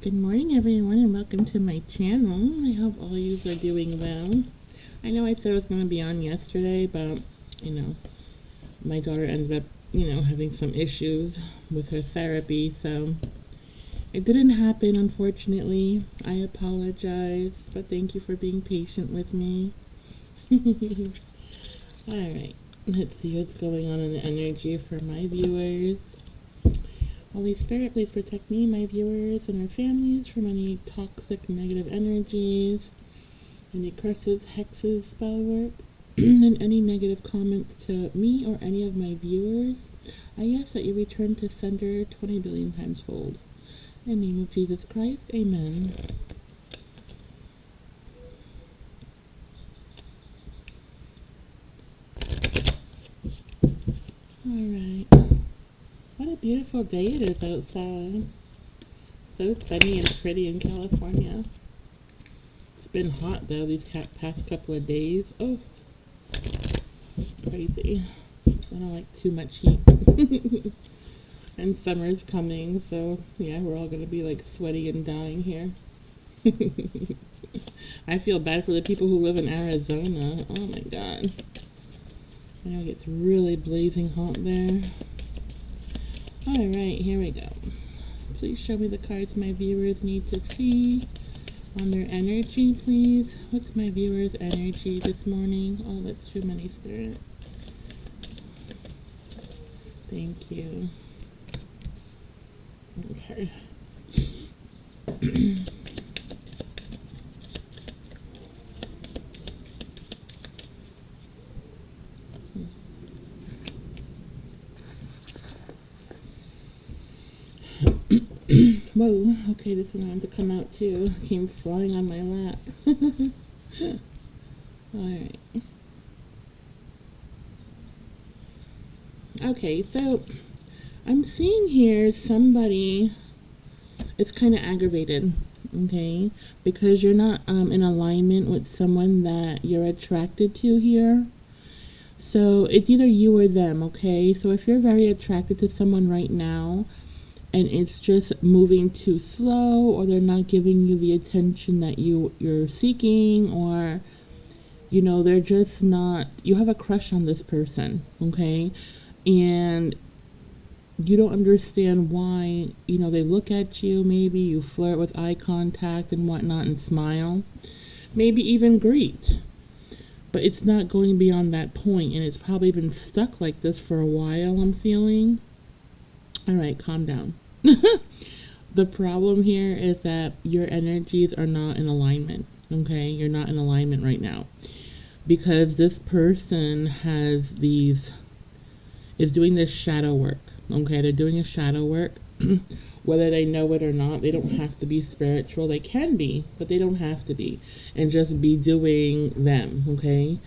Good morning, everyone, and welcome to my channel. I hope all you are doing well. I know I said I was going to be on yesterday, but, my daughter ended up, having some issues with her therapy, so it didn't happen, unfortunately. I apologize, but thank you for being patient with me. Alright, let's see what's going on in the energy for my viewers. Holy Spirit, please protect me, my viewers, and our families from any toxic negative energies, any curses, hexes, spell work, and any negative comments to me or any of my viewers. I ask that you return to sender 20 billion times fold. In the name of Jesus Christ, amen. Alright. What a beautiful day it is outside. So sunny and pretty in California. It's been hot though these past couple of days. Oh, crazy. I don't like too much heat. And summer's coming, so yeah, we're all gonna be like sweaty and dying here. I feel bad for the people who live in Arizona. Oh my god. I know it gets really blazing hot there. Alright, here we go. Please show me the cards my viewers need to see on their energy, please. What's my viewers' energy this morning? Oh, that's too many, Spirit. Thank you. Okay. Whoa, okay, this one wanted to come out too. It came flying on my lap. Alright. Okay, so I'm seeing here somebody is kind of aggravated, okay, because you're not in alignment with someone that you're attracted to here. So it's either you or them, okay? So if you're very attracted to someone right now, and it's just moving too slow, or they're not giving you the attention that you're seeking, or they're just not, you have a crush on this person, okay, and you don't understand why, they look at you, maybe you flirt with eye contact and whatnot and smile, maybe even greet, but it's not going beyond that point, and it's probably been stuck like this for a while, I'm feeling. All right, calm down. The problem here is that your energies are not in alignment, okay? You're not in alignment right now because this person is doing this shadow work, okay? They're doing a shadow work. Whether they know it or not, they don't have to be spiritual. They can be, but they don't have to be, and just be doing them, okay?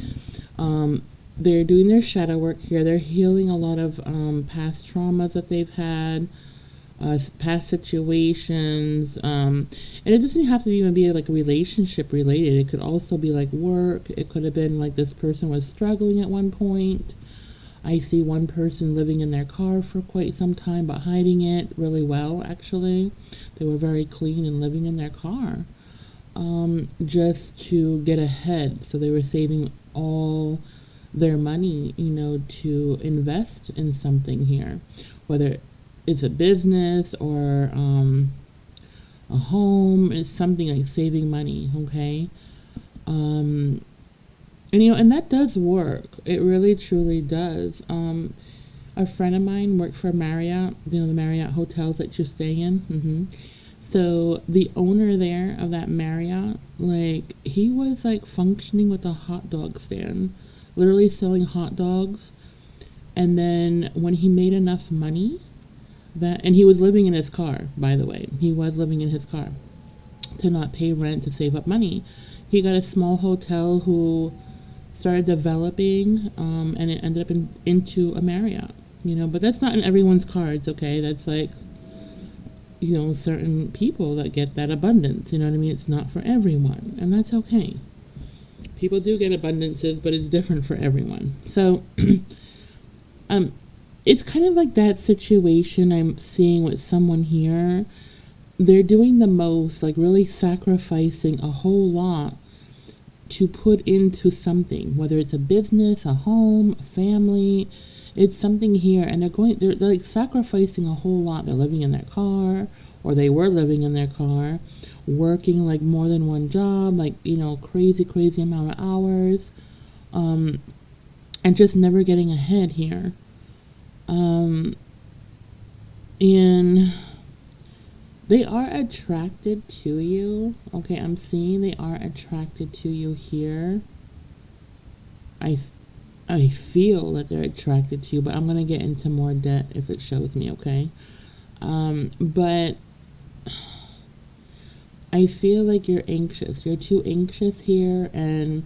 They're doing their shadow work here. They're healing a lot of past traumas that they've had, past situations, and it doesn't have to even be like relationship related. It could also be like work. It could have been like this person was struggling at one point. I see one person living in their car for quite some time, but hiding it really well, actually. They were very clean and living in their car, just to get ahead. So they were saving all their money, to invest in something here, whether it's a business or a home, is something like saving money, okay? And that does work. It really truly does. A friend of mine worked for Marriott, the Marriott hotels that you stay in. So the owner there of that Marriott, he was functioning with a hot dog stand, literally selling hot dogs. And then when he made enough money, and he was living in his car, by the way, he was living in his car to not pay rent, to save up money. He got a small hotel who started developing, and it ended up into a Marriott, but that's not in everyone's cards, okay? That's certain people that get that abundance, It's not for everyone, and that's okay. People do get abundances, but it's different for everyone. So it's kind of like that situation I'm seeing with someone here. they're doing the most, like really sacrificing a whole lot to put into something, whether it's a business, a home, a family. It's something here, and they're like sacrificing a whole lot. They're living in their car, or they were living in their car, working like more than one job, like, crazy amount of hours, and just never getting ahead here. And they are attracted to you. Okay, I'm seeing they are attracted to you here. I I feel that they're attracted to you, but I'm gonna get into more depth if it shows me, okay? But I feel like you're anxious. You're too anxious here, and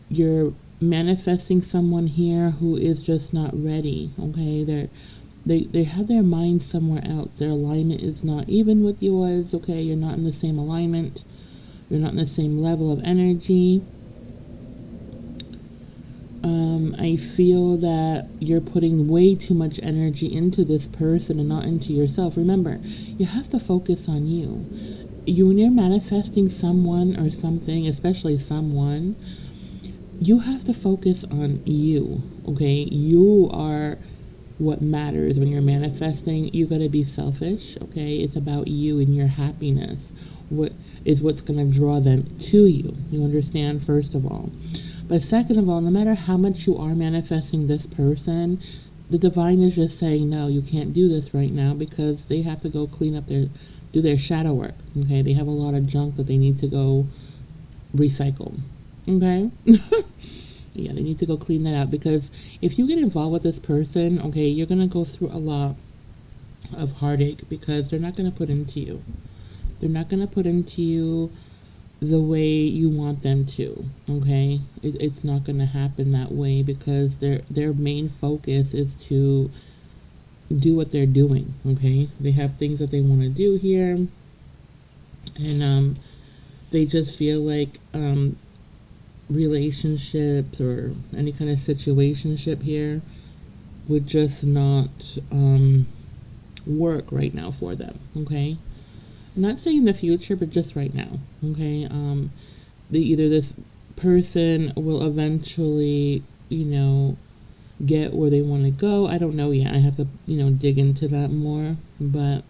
you're manifesting someone here who is just not ready, okay? They have their mind somewhere else. Their alignment is not even with yours, okay? You're not in the same alignment. You're not in the same level of energy. I feel that you're putting way too much energy into this person and not into yourself. Remember, you have to focus on you. When you're manifesting someone or something, especially someone, you have to focus on you, okay? You are what matters when you're manifesting. You gotta be selfish, okay? It's about you and your happiness. What's gonna draw them to you. You understand, first of all. But second of all, no matter how much you are manifesting this person, the divine is just saying, no, you can't do this right now, because they have to go do their shadow work, okay? They have a lot of junk that they need to go recycle, okay? Yeah, they need to go clean that out, because if you get involved with this person, okay, you're going to go through a lot of heartache, because they're not going to put into you. They're not going to put into you the way you want them to, okay? It's not going to happen that way, because their main focus is to do what they're doing, okay? They have things that they want to do here, and they just feel like relationships or any kind of situationship here would just not work right now for them, okay? I'm not saying in the future, but just right now, okay? Either this person will eventually, get where they want to go. I don't know yet. I have to, dig into that more. But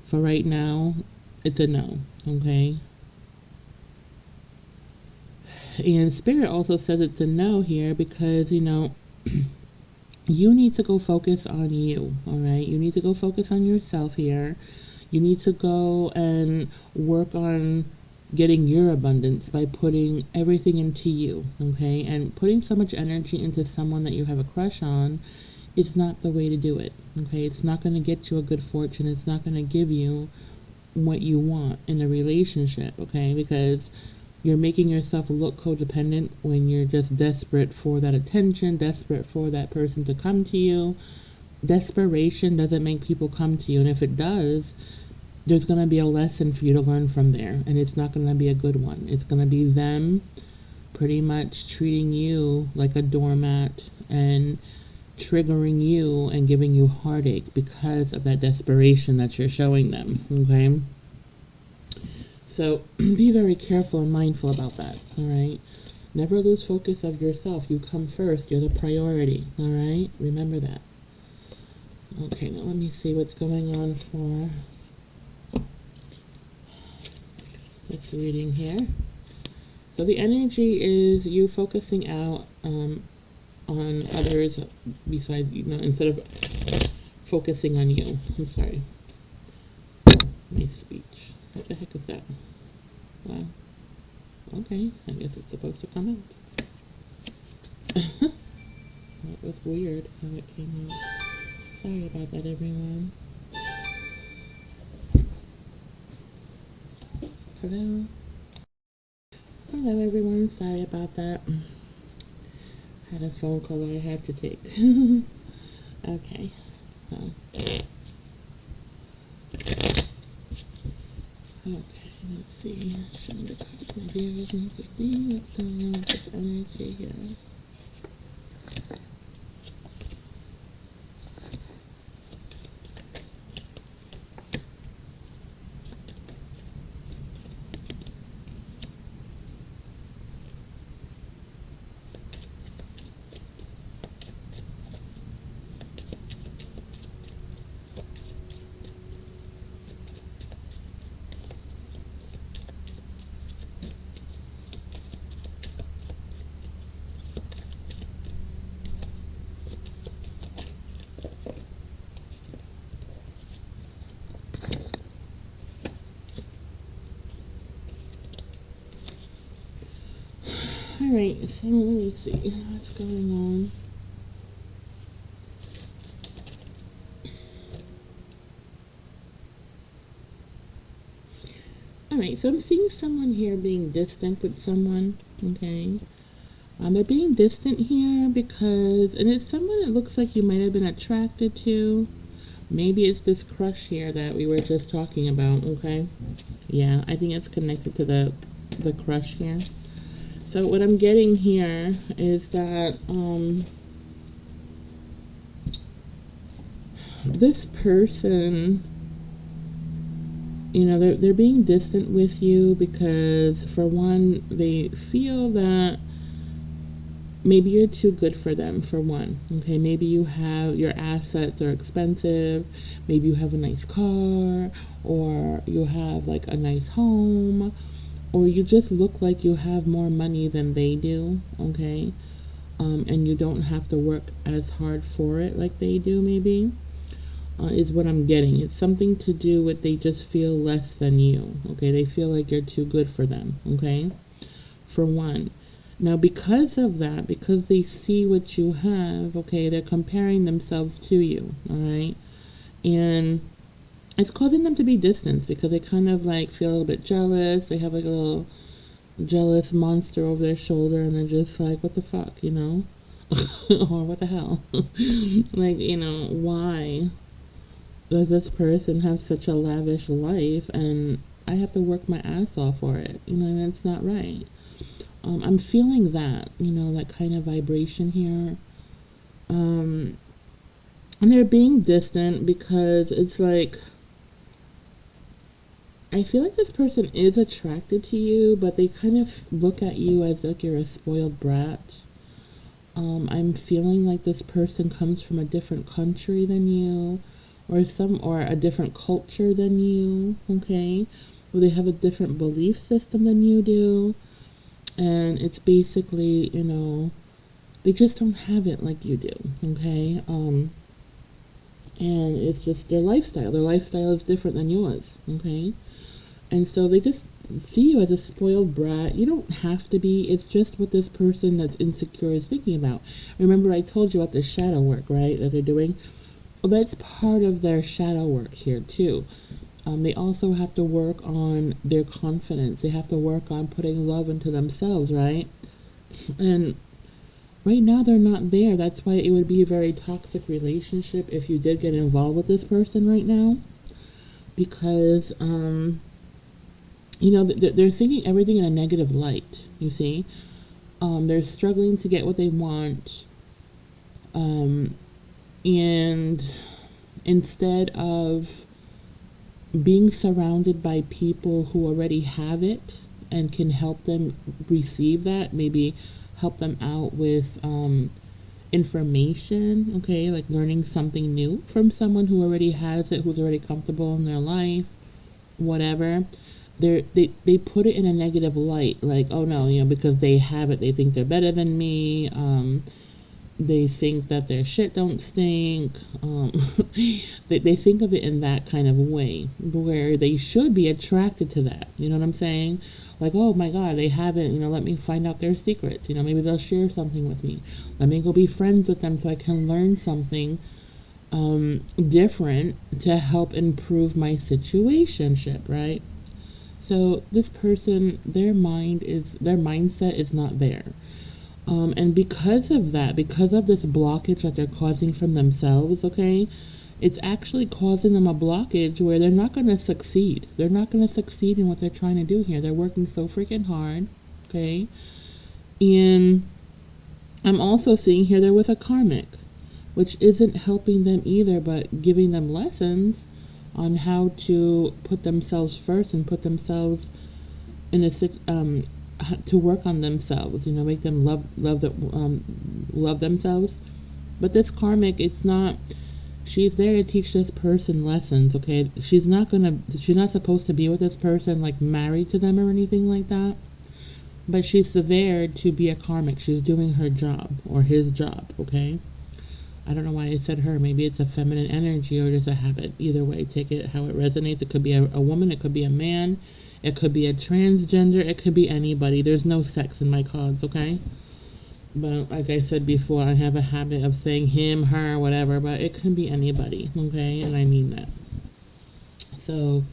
for right now, it's a no, okay? And Spirit also says it's a no here because, you need to go focus on you, all right? You need to go focus on yourself here. You need to go and work on getting your abundance by putting everything into you, okay? And putting so much energy into someone that you have a crush on is not the way to do it, okay? It's not going to get you a good fortune. It's not going to give you what you want in a relationship, okay? Because you're making yourself look codependent when you're just desperate for that attention, desperate for that person to come to you. Desperation doesn't make people come to you, and if it does, there's going to be a lesson for you to learn from there, and it's not going to be a good one. It's going to be them pretty much treating you like a doormat and triggering you and giving you heartache because of that desperation that you're showing them, okay? So be very careful and mindful about that, all right? Never lose focus of yourself. You come first. You're the priority, all right? Remember that. Okay, now let me see what's going on for this reading here. So the energy is you focusing out on others besides, instead of focusing on you. I'm sorry. My speech. What the heck is that? Wow. Okay, I guess it's supposed to come out. That was weird how it came out. Sorry about that, everyone. Hello? Hello, everyone. Sorry about that. Had a phone call that I had to take. Okay. Okay, let's see. Showing the cards my viewers need to see what's going on with this energy here. All right, so let me see what's going on. All right, so I'm seeing someone here being distant with someone, okay? They're being distant here because, and it's someone that looks like you might have been attracted to. Maybe it's this crush here that we were just talking about, okay? Yeah, I think it's connected to the crush here. So what I'm getting here is that this person, you know, they're being distant with you because, for one, they feel that maybe you're too good for them, for one. Okay, maybe you have, your assets are expensive, maybe you have a nice car, or you have like a nice home, or you just look like you have more money than they do, okay? And you don't have to work as hard for it like they do, maybe, is what I'm getting. It's something to do with, they just feel less than you, okay? They feel like you're too good for them, okay? For one. Now, because of that, because they see what you have, okay, they're comparing themselves to you, all right? And it's causing them to be distant because they kind of like feel a little bit jealous. They have like a little jealous monster over their shoulder, and they're just like, what the fuck, you know? Or what the hell? Like, you know, why does this person have such a lavish life and I have to work my ass off for it? You know, and it's not right. I'm feeling that, you know, that kind of vibration here. And they're being distant because it's like, I feel like this person is attracted to you, but they kind of look at you as like you're a spoiled brat. I'm feeling like this person comes from a different country than you, or a different culture than you, okay? Or they have a different belief system than you do. And it's basically, you know, they just don't have it like you do, okay? And it's just their lifestyle. Their lifestyle is different than yours, okay? And so they just see you as a spoiled brat. You don't have to be. It's just what this person that's insecure is thinking about. Remember, I told you about the shadow work, right, that they're doing? Well, that's part of their shadow work here, too. They also have to work on their confidence. They have to work on putting love into themselves, right? And right now they're not there. That's why it would be a very toxic relationship if you did get involved with this person right now. Because, you know, they're thinking everything in a negative light, you see? They're struggling to get what they want. And instead of being surrounded by people who already have it and can help them receive that, maybe help them out with information, okay, like learning something new from someone who already has it, who's already comfortable in their life, whatever. They put it in a negative light, like, oh no, you know, because they have it, they think they're better than me. They think that their shit don't stink. They think of it in that kind of way, where they should be attracted to that. You know what I'm saying? Like, oh my God, they have it. You know, let me find out their secrets. You know, maybe they'll share something with me. Let me go be friends with them so I can learn something different to help improve my situationship, right? So this person, their mindset is not there. And because of that, because of this blockage that they're causing from themselves, okay, it's actually causing them a blockage where they're not going to succeed. They're not going to succeed in what they're trying to do here. They're working so freaking hard, okay? And I'm also seeing here they're with a karmic, which isn't helping them either, but giving them lessons on how to put themselves first and put themselves in a to work on themselves, you know, make them love themselves. But this karmic, it's not, she's there to teach this person lessons, okay? She's not supposed to be with this person, like married to them or anything like that. But she's there to be a karmic. She's doing her job, or his job, okay? I don't know why I said her. Maybe it's a feminine energy or just a habit. Either way, take it how it resonates. It could be a woman, it could be a man, it could be a transgender, it could be anybody. There's no sex in my cards, okay? But like I said before, I have a habit of saying him, her, whatever, but it can be anybody, okay? And I mean that. So,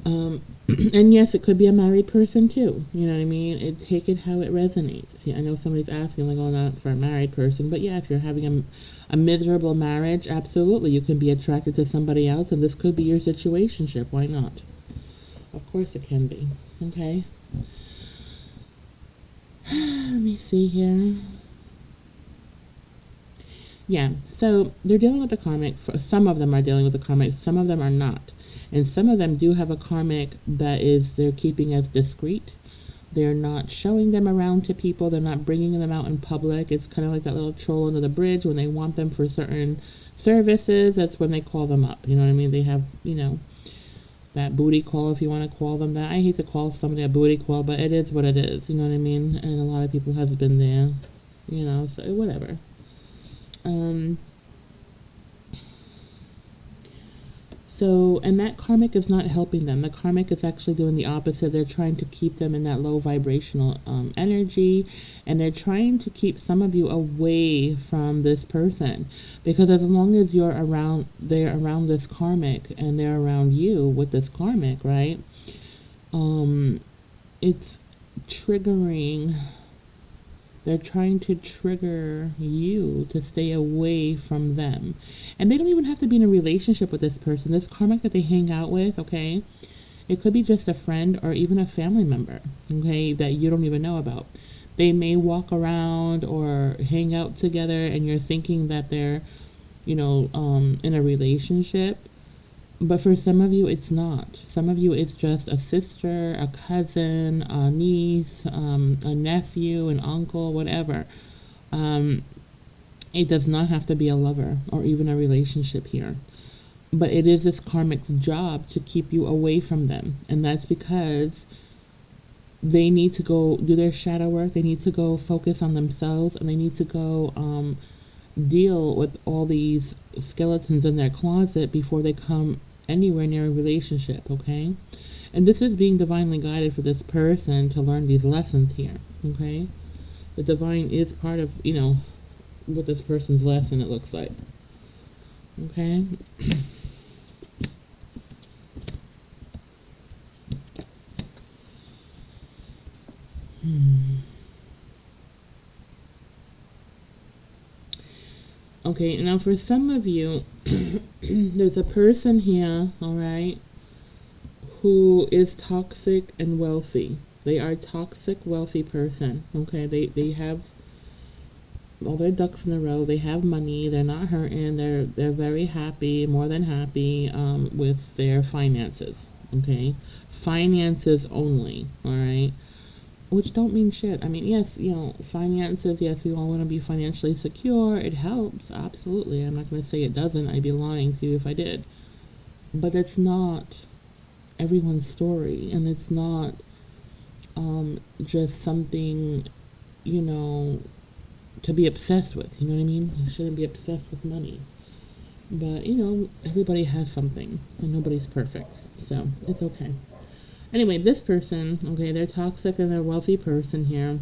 and yes, it could be a married person too. You know what I mean? Take it how it resonates. Yeah, I know somebody's asking, like, oh, not for a married person, but yeah, if you're having a miserable marriage, absolutely, you can be attracted to somebody else, and this could be your situationship. Why not? Of course, it can be. Okay. Let me see here. Yeah, so they're dealing with the karmic. Some of them are dealing with the karmic, some of them are not. And some of them do have a karmic that is they're keeping as discreet. They're not showing them around to people. They're not bringing them out in public. It's kind of like that little troll under the bridge when they want them for certain services. That's when they call them up. You know what I mean? They have, that booty call, if you want to call them that. I hate to call somebody a booty call, but it is what it is. You know what I mean? And a lot of people has been there. So whatever. And that karmic is not helping them. The karmic is actually doing the opposite. They're trying to keep them in that low vibrational energy, and they're trying to keep some of you away from this person, because as long as they're around this karmic, and they're around you with this karmic, right? It's triggering. They're trying to trigger you to stay away from them. And they don't even have to be in a relationship with this person. This karmic that they hang out with, okay? It could be just a friend or even a family member, okay, that you don't even know about. They may walk around or hang out together and you're thinking that they're, in a relationship. But for some of you, it's not. Some of you, it's just a sister, a cousin, a niece, a nephew, an uncle, whatever. It does not have to be a lover or even a relationship here. But it is this karmic's job to keep you away from them. And that's because they need to go do their shadow work. They need to go focus on themselves. And they need to go deal with all these skeletons in their closet before they come anywhere near a relationship, okay? And this is being divinely guided for this person to learn these lessons here, okay? The divine is part of, what this person's lesson, it looks like, okay? Okay, now for some of you, there's a person here, all right, who is toxic and wealthy. They are a toxic, wealthy person, okay? They have all their ducks in a row. They have money. They're not hurting. They're very happy, more than happy, with their finances, okay? Finances only, all right? Which don't mean shit. I mean, yes, finances, yes, we all want to be financially secure. It helps, absolutely. I'm not going to say it doesn't. I'd be lying to you if I did. But it's not everyone's story, and it's not just something, to be obsessed with. You know what I mean? You shouldn't be obsessed with money. But, everybody has something, and nobody's perfect. So, it's okay. Anyway, this person, okay, they're toxic and they're a wealthy person here.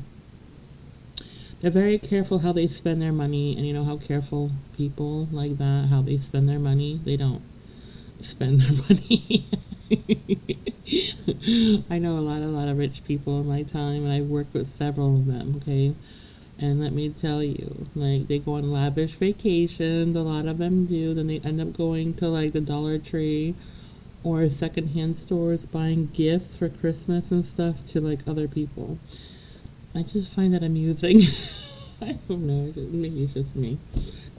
They're very careful how they spend their money, and how careful people like that, how they spend their money. They don't spend their money. I know a lot of rich people in my time, and I've worked with several of them, okay? And let me tell you, like, they go on lavish vacations, a lot of them do, then they end up going to, like, the Dollar Tree or secondhand stores buying gifts for Christmas and stuff to, like, other people. I just find that amusing. I don't know, maybe it's just me.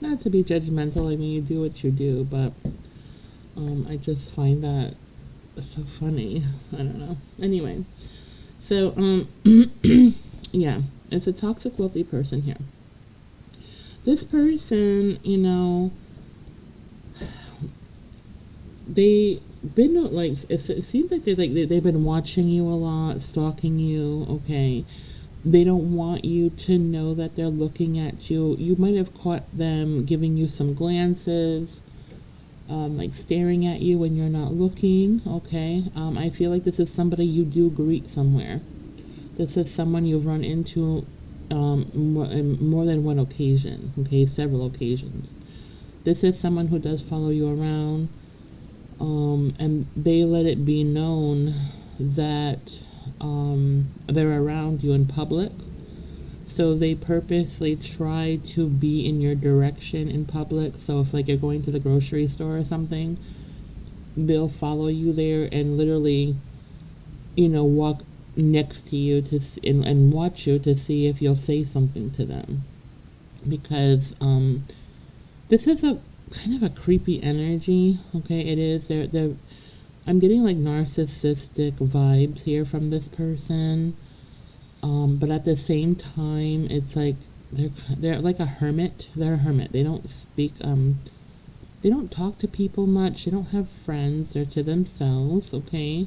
Not to be judgmental, I mean, you do what you do, but I just find that so funny. I don't know. Anyway, so, yeah, it's a toxic, wealthy person here. This person, they've been like, it seems like they've been watching you a lot, stalking you, okay, They don't want you to know that they're looking at you. You might have caught them giving you some glances, like staring at you when you're not looking, okay? I feel like this is somebody you do greet somewhere. This is someone you've run into more than one occasion, okay? Several occasions. This is someone who does follow you around, and they let it be known that they're around you in public. So they purposely try to be in your direction in public. So if like you're going to the grocery store or something, they'll follow you there and literally, walk next to you and watch you to see if you'll say something to them. Because this is a kind of a creepy energy. Okay, it is. I'm getting like narcissistic vibes here from this person. But at the same time, it's like they're like a hermit. They're a hermit. They don't speak. They don't talk to people much. They don't have friends. They're to themselves. Okay.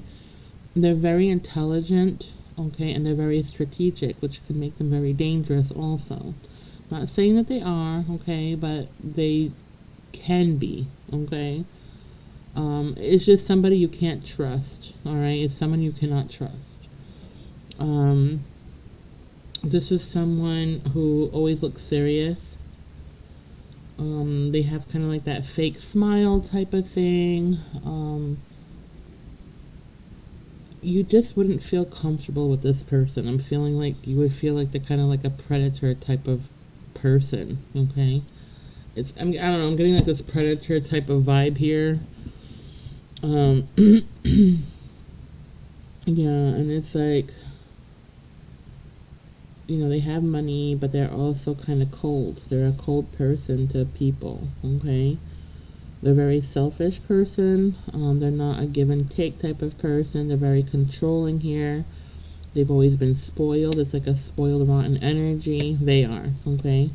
They're very intelligent. Okay, and they're very strategic, which can make them very dangerous. Also, not saying that they are. Okay, but they can be. Okay. It's just somebody you can't trust. All right, it's someone you cannot trust. This is someone who always looks serious. They have kind of like that fake smile type of thing. You just wouldn't feel comfortable with this person. I'm feeling like you would feel like they're kind of like a predator type of person. Okay, I don't know. I'm getting like this predator type of vibe here. Yeah, and it's like, they have money, but they're also kind of cold. They're a cold person to people, okay? They're a very selfish person. They're not a give and take type of person. They're very controlling here. They've always been spoiled. It's like a spoiled, rotten energy. They are, okay?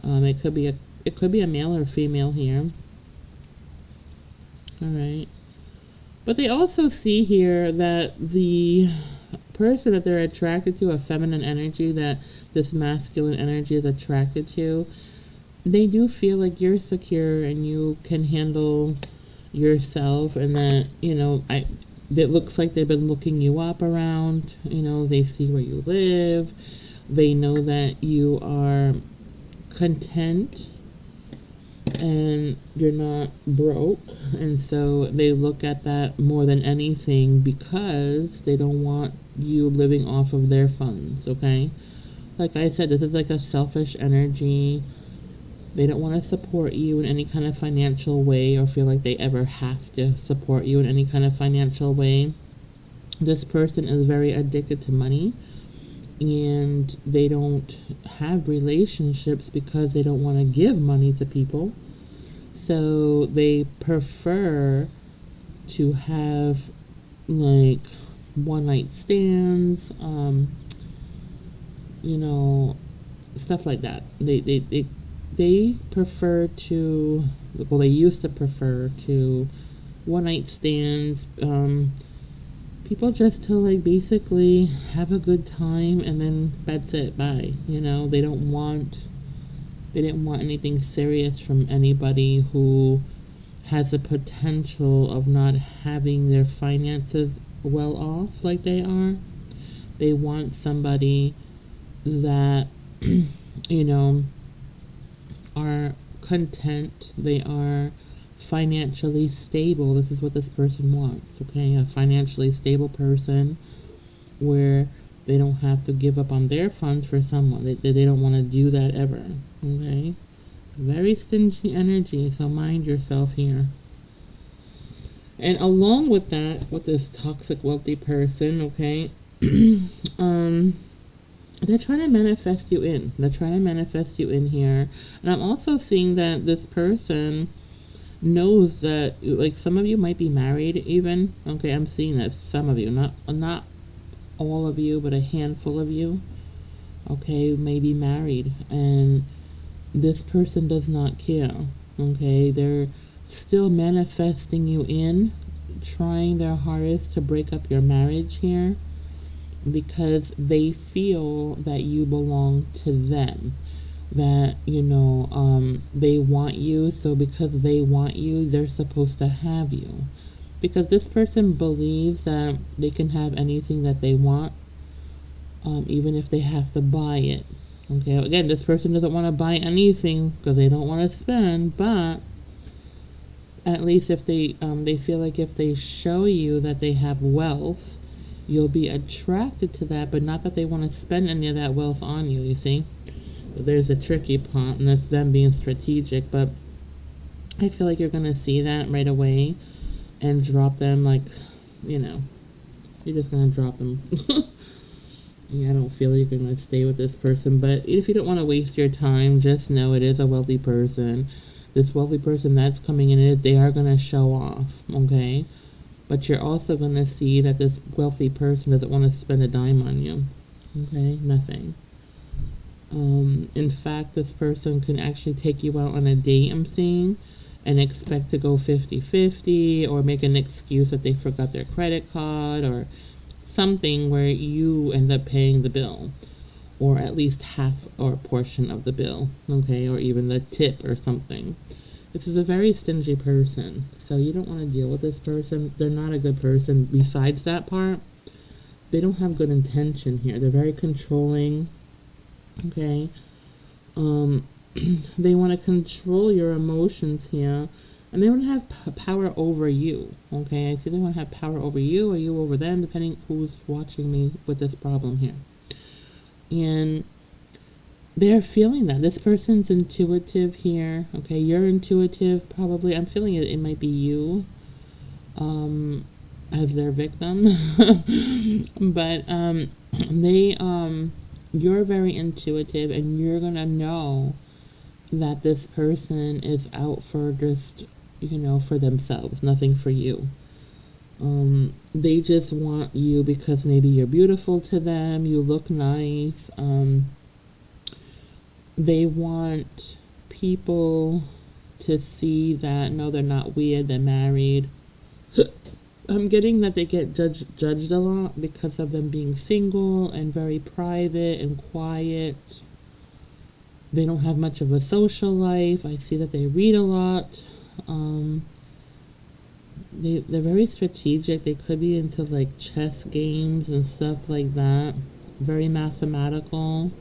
It could be a male or female here. All right. But they also see here that the person that they're attracted to, a feminine energy that this masculine energy is attracted to, they do feel like you're secure and you can handle yourself, and that, it looks like they've been looking you up around. They see where you live. They know that you are content and you're not broke, and so they look at that more than anything because they don't want you living off of their funds. Okay, like I said, this is like a selfish energy. They don't want to support you in any kind of financial way or feel like they ever have to support you in any kind of financial way. This person is very addicted to money, and they don't have relationships because they don't want to give money to people. So they prefer to have like one night stands, stuff like that. They prefer to, well, they used to prefer to one night stands, people just to like basically have a good time and then that's it, bye. They didn't want anything serious from anybody who has the potential of not having their finances well off like they are. They want somebody that, are content. They are financially stable. This is what this person wants, okay? A financially stable person where they don't have to give up on their funds for someone. They don't want to do that ever, okay? Very stingy energy, so mind yourself here. And along with that, with this toxic wealthy person, okay, they're trying to manifest you in. They're trying to manifest you in here. And I'm also seeing that this person knows that, like, some of you might be married even. Okay, I'm seeing that some of you, not all of you, but a handful of you, okay, may be married. And this person does not care, okay? They're still manifesting you in, trying their hardest to break up your marriage here. because they feel that you belong to them, that they want you, so because they want you, they're supposed to have you, because this person believes that they can have anything that they want, even if they have to buy it. Okay, again, this person doesn't want to buy anything because they don't want to spend, but at least if they feel like if they show you that they have wealth, you'll be attracted to that, but not that they want to spend any of that wealth on you, you see? So there's a tricky part, and that's them being strategic, but I feel like you're going to see that right away and drop them like, you're just going to drop them. I don't feel like you're going to stay with this person, but if you don't want to waste your time, just know it is a wealthy person. This wealthy person that's coming in, they are going to show off, okay? But you're also going to see that this wealthy person doesn't want to spend a dime on you, okay? Nothing. In fact, this person can actually take you out on a date, I'm seeing, and expect to go 50-50, or make an excuse that they forgot their credit card, or something where you end up paying the bill, or at least half or a portion of the bill, okay, or even the tip or something. This is a very stingy person, so you don't want to deal with this person. They're not a good person. Besides that part, they don't have good intention here. They're very controlling, okay. They want to control your emotions here, and they want to have power over you, okay? I see they want to have power over you, or you over them, depending who's watching me with this problem here. And they're feeling that. This person's intuitive here, okay? You're intuitive, probably. I'm feeling it might be you as their victim. But you're very intuitive, and you're going to know that this person is out for just, for themselves, nothing for you. They just want you because maybe you're beautiful to them, you look nice. They want people to see that, no, they're not weird, they're married. I'm getting that they get judged a lot because of them being single and very private and quiet. They don't have much of a social life. I see that they read a lot. They're very strategic. They could be into like chess games and stuff like that. Very mathematical.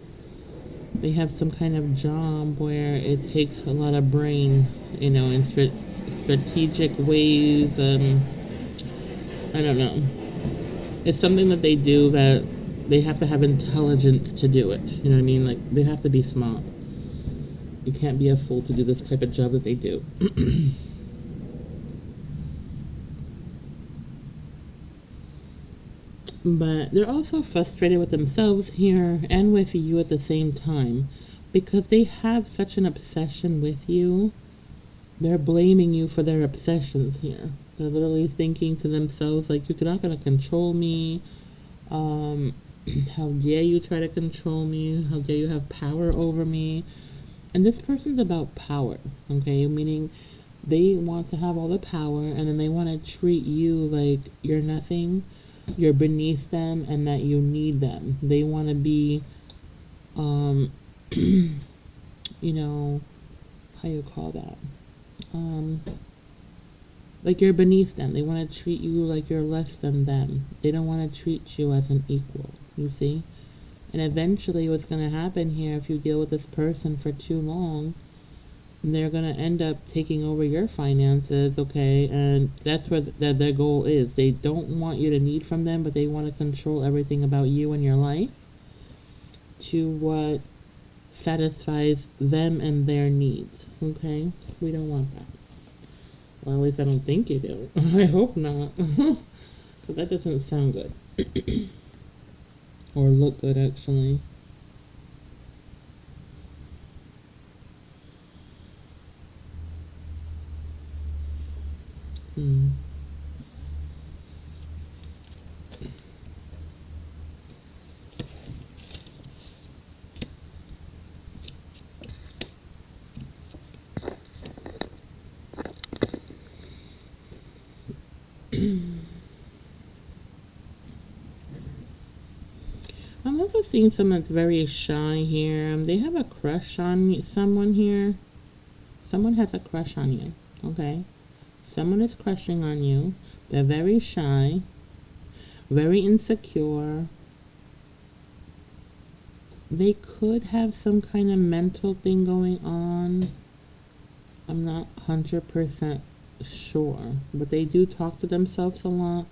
They have some kind of job where it takes a lot of brain, in strategic ways. And I don't know. It's something that they do that they have to have intelligence to do it. You know what I mean? Like, they have to be smart. You can't be a fool to do this type of job that they do. But they're also frustrated with themselves here and with you at the same time, because they have such an obsession with you. They're blaming you for their obsessions here. They're literally thinking to themselves, like, you're not going to control me. How dare you try to control me? How dare you have power over me? And this person's about power, okay? Meaning they want to have all the power, and then they want to treat you like you're nothing, you're beneath them, and that you need them. They want to be, how you call that? Like you're beneath them. They want to treat you like you're less than them. They don't want to treat you as an equal, you see? And eventually what's going to happen here, if you deal with this person for too long, they're going to end up taking over your finances, okay? And that's where their goal is. They don't want you to need from them, but they want to control everything about you and your life to what satisfies them and their needs, okay? We don't want that. Well, at least I don't think you do. I hope not. But that doesn't sound good. Or look good, actually. also seeing someone that's very shy here. They have a crush on someone here. Someone has a crush on you, okay? Someone is crushing on you. They're very shy, very insecure. They could have some kind of mental thing going on. I'm not 100% sure, but they do talk to themselves a lot.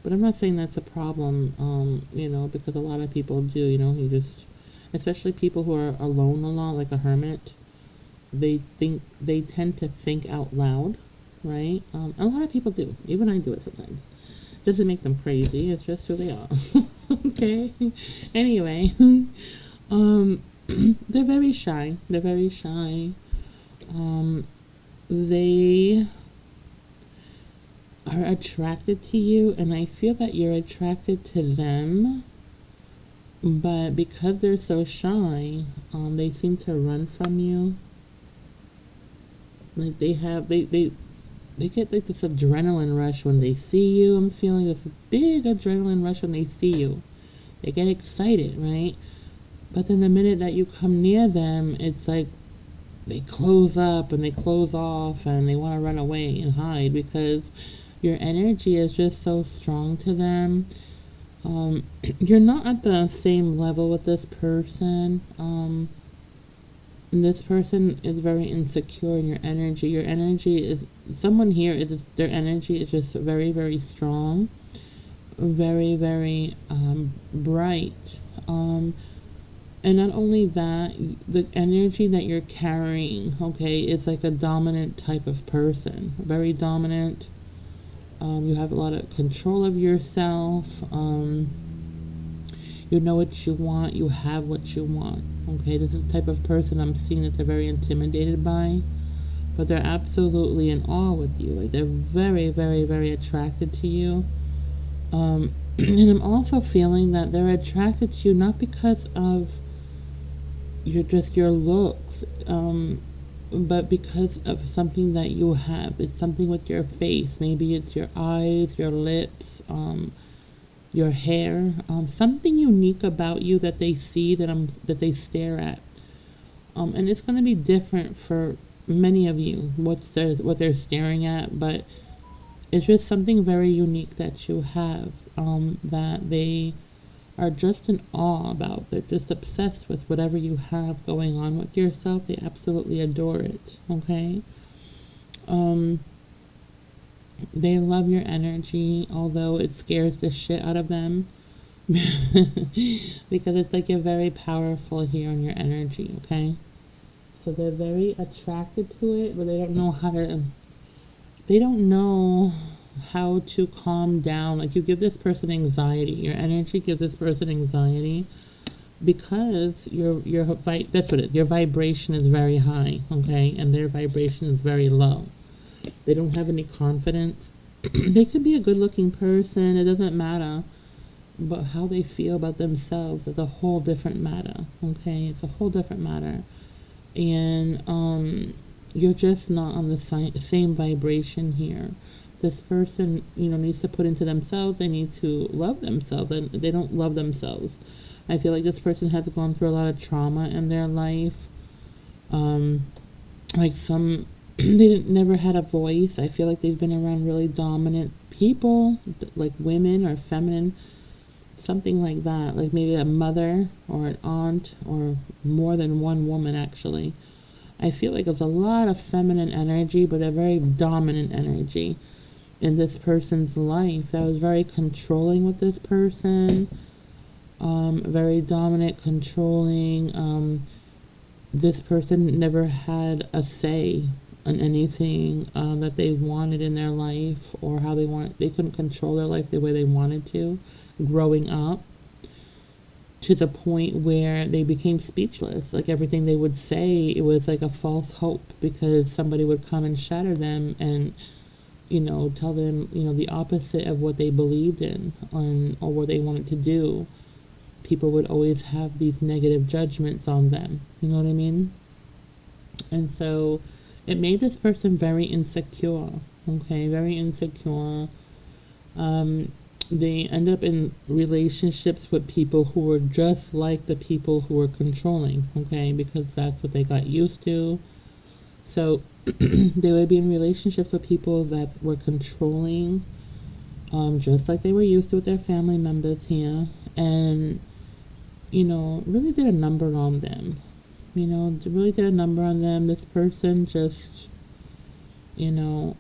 But I'm not saying that's a problem, because a lot of people do, you just, especially people who are alone a lot, like a hermit, they tend to think out loud, right? A lot of people do. Even I do it sometimes. Doesn't make them crazy. It's just who they are. Okay. Anyway, they're very shy. They're very shy. They are attracted to you, and I feel that you're attracted to them. But because they're so shy, they seem to run from you. Like they get like this adrenaline rush when they see you. I'm feeling this big adrenaline rush when they see you. They get excited, right? But then the minute that you come near them, it's like they close up and they close off and they want to run away and hide because your energy is just so strong to them. You're not at the same level with this person. And this person is very insecure in your energy. Your energy is, someone here is, their energy is just very, very strong, very, very bright. And not only that, the energy that you're carrying, okay, is like a dominant type of person, very dominant. You have a lot of control of yourself. You know what you want. You have what you want. Okay, this is the type of person I'm seeing that they're very intimidated by, but they're absolutely in awe with you. Like they're very, very, very attracted to you. And I'm also feeling that they're attracted to you not because of your looks, but because of something that you have. It's something with your face. Maybe it's your eyes, your lips, your hair, something unique about you that they see, that they stare at. And it's going to be different for many of you what they're staring at, but it's just something very unique that you have, that they are just in awe about. They're just obsessed with whatever you have going on with yourself. They absolutely adore it, okay? They love your energy, although it scares the shit out of them. Because it's like you're very powerful here on your energy, okay? So they're very attracted to it, but they don't know how to calm down. Like you give this person anxiety. Your energy gives this person anxiety because that's what it is. Your vibration is very high, okay? And their vibration is very low. They don't have any confidence. They could be a good looking person, it doesn't matter. But how they feel about themselves is a whole different matter, okay? It's a whole different matter. And you're just not on the same vibration here. This person, needs to put into themselves. They need to love themselves, and they don't love themselves. I feel like this person has gone through a lot of trauma in their life. They never had a voice. I feel like they've been around really dominant people, like women or feminine, something like that. Like maybe a mother or an aunt or more than one woman, actually. I feel like there's a lot of feminine energy, but a very dominant energy in this person's life. That was very controlling with this person. Very dominant, controlling. This person never had a say on anything that they wanted in their life, or how they couldn't control their life the way they wanted to growing up, to the point where they became speechless. Like everything they would say, it was like a false hope, because somebody would come and shatter them and tell them the opposite of what they believed in, or what they wanted to do. People would always have these negative judgments on them, you know what I mean? And so it made this person very insecure, okay, very insecure. they end up in relationships with people who were just like the people who were controlling, okay, because that's what they got used to. So they would be in relationships with people that were controlling, just like they were used to with their family members here, and really did a number on them. Really did a number on them. This person just, you know,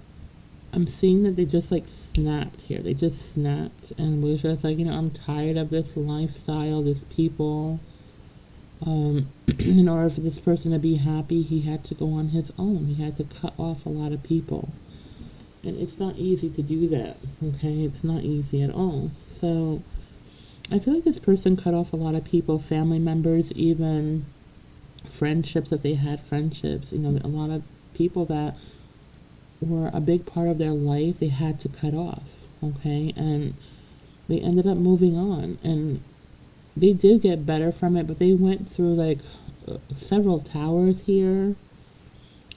I'm seeing that they just like snapped here. They just snapped and was just like, I'm tired of this lifestyle, this people. In order for this person to be happy, he had to go on his own. He had to cut off a lot of people. And it's not easy to do that, okay? It's not easy at all. So I feel like this person cut off a lot of people, family members, even friendships, if they had friendships. A lot of people that were a big part of their life, they had to cut off, okay? And they ended up moving on. And they did get better from it, but they went through like several towers here.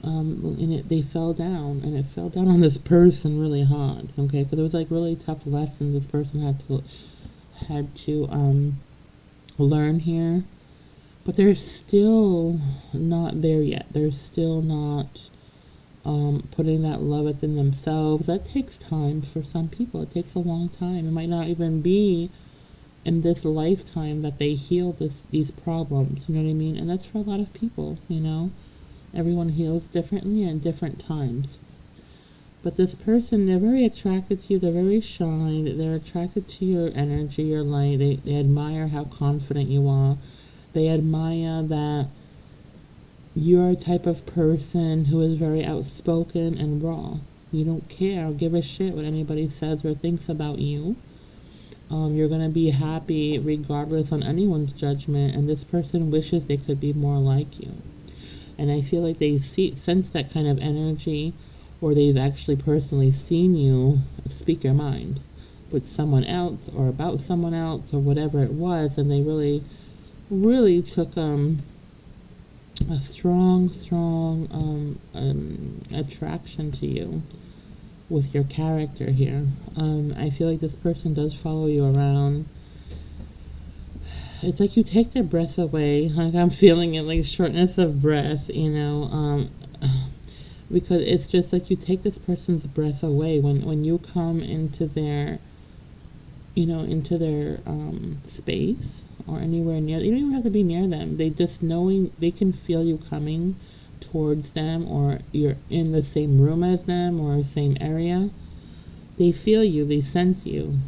And they fell down, and it fell down on this person really hard, okay? Because it was like really tough lessons this person had to learn here. But they're still not there yet. They're still not putting that love within themselves. That takes time for some people. It takes a long time. It might not even be in this lifetime that they heal these problems. You know what I mean? And that's for a lot of people. Everyone heals differently at different times. But this person, they're very attracted to you. They're very shy. They're attracted to your energy, your light. They admire how confident you are. They admire that you're a type of person who is very outspoken and raw. You don't care or give a shit what anybody says or thinks about you. You're going to be happy regardless on anyone's judgment, and this person wishes they could be more like you. And I feel like they sense that kind of energy, or they've actually personally seen you speak your mind with someone else or about someone else or whatever it was, and they really, really took a strong attraction to you with your character here. I feel like this person does follow you around. It's like you take their breath away. Like I'm feeling it, like shortness of breath, because it's just like you take this person's breath away when you come into their, space or anywhere near. You don't even have to be near them. They just knowing they can feel you coming towards them, or you're in the same room as them or same area. They feel you. They sense you.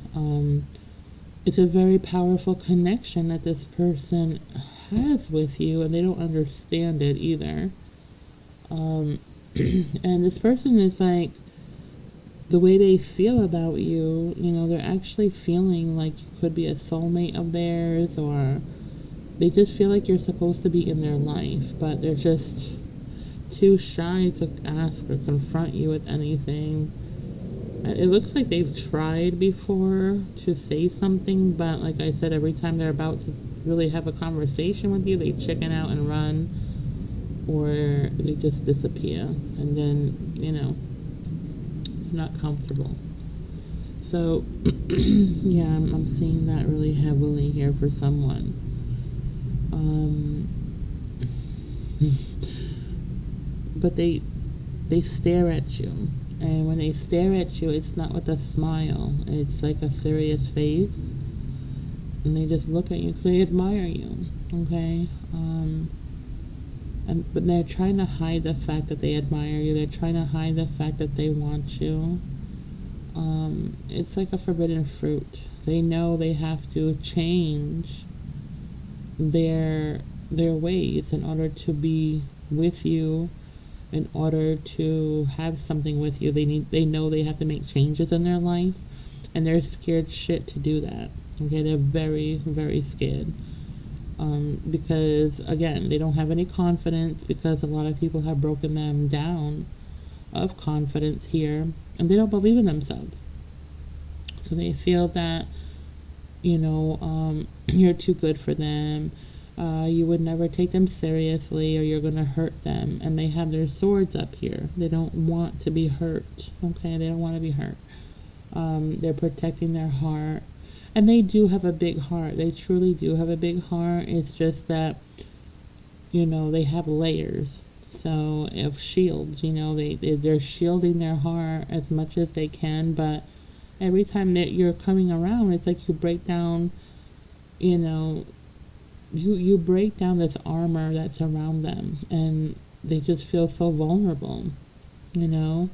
It's a very powerful connection that this person has with you, and they don't understand it either. And this person is like, the way they feel about you, they're actually feeling like you could be a soulmate of theirs, or they just feel like you're supposed to be in their life, but they're just too shy to ask or confront you with anything. It looks like they've tried before to say something, but like I said, every time they're about to really have a conversation with you, they chicken out and run, or they just disappear, and then, they're not comfortable. So, yeah, I'm seeing that really heavily here for someone. But they stare at you. And when they stare at you, it's not with a smile. It's like a serious face. And they just look at you because they admire you, okay? But they're trying to hide the fact that they admire you. They're trying to hide the fact that they want you. It's like a forbidden fruit. They know they have to change their ways in order to be with you. In order to have something with you, they know they have to make changes in their life, and they're scared shit to do that. Okay, they're very, very scared. Because again, they don't have any confidence, because a lot of people have broken them down of confidence here, and they don't believe in themselves. So they feel that, you're too good for them. You would never take them seriously, or you're going to hurt them. And they have their swords up here. They don't want to be hurt. Okay, they don't want to be hurt. They're protecting their heart. And they do have a big heart. They truly do have a big heart. It's just that, they have layers. So of shields, they're shielding their heart as much as they can, but every time that you're coming around, it's like you break down, you know, you break down this armor that's around them, and they just feel so vulnerable, you know?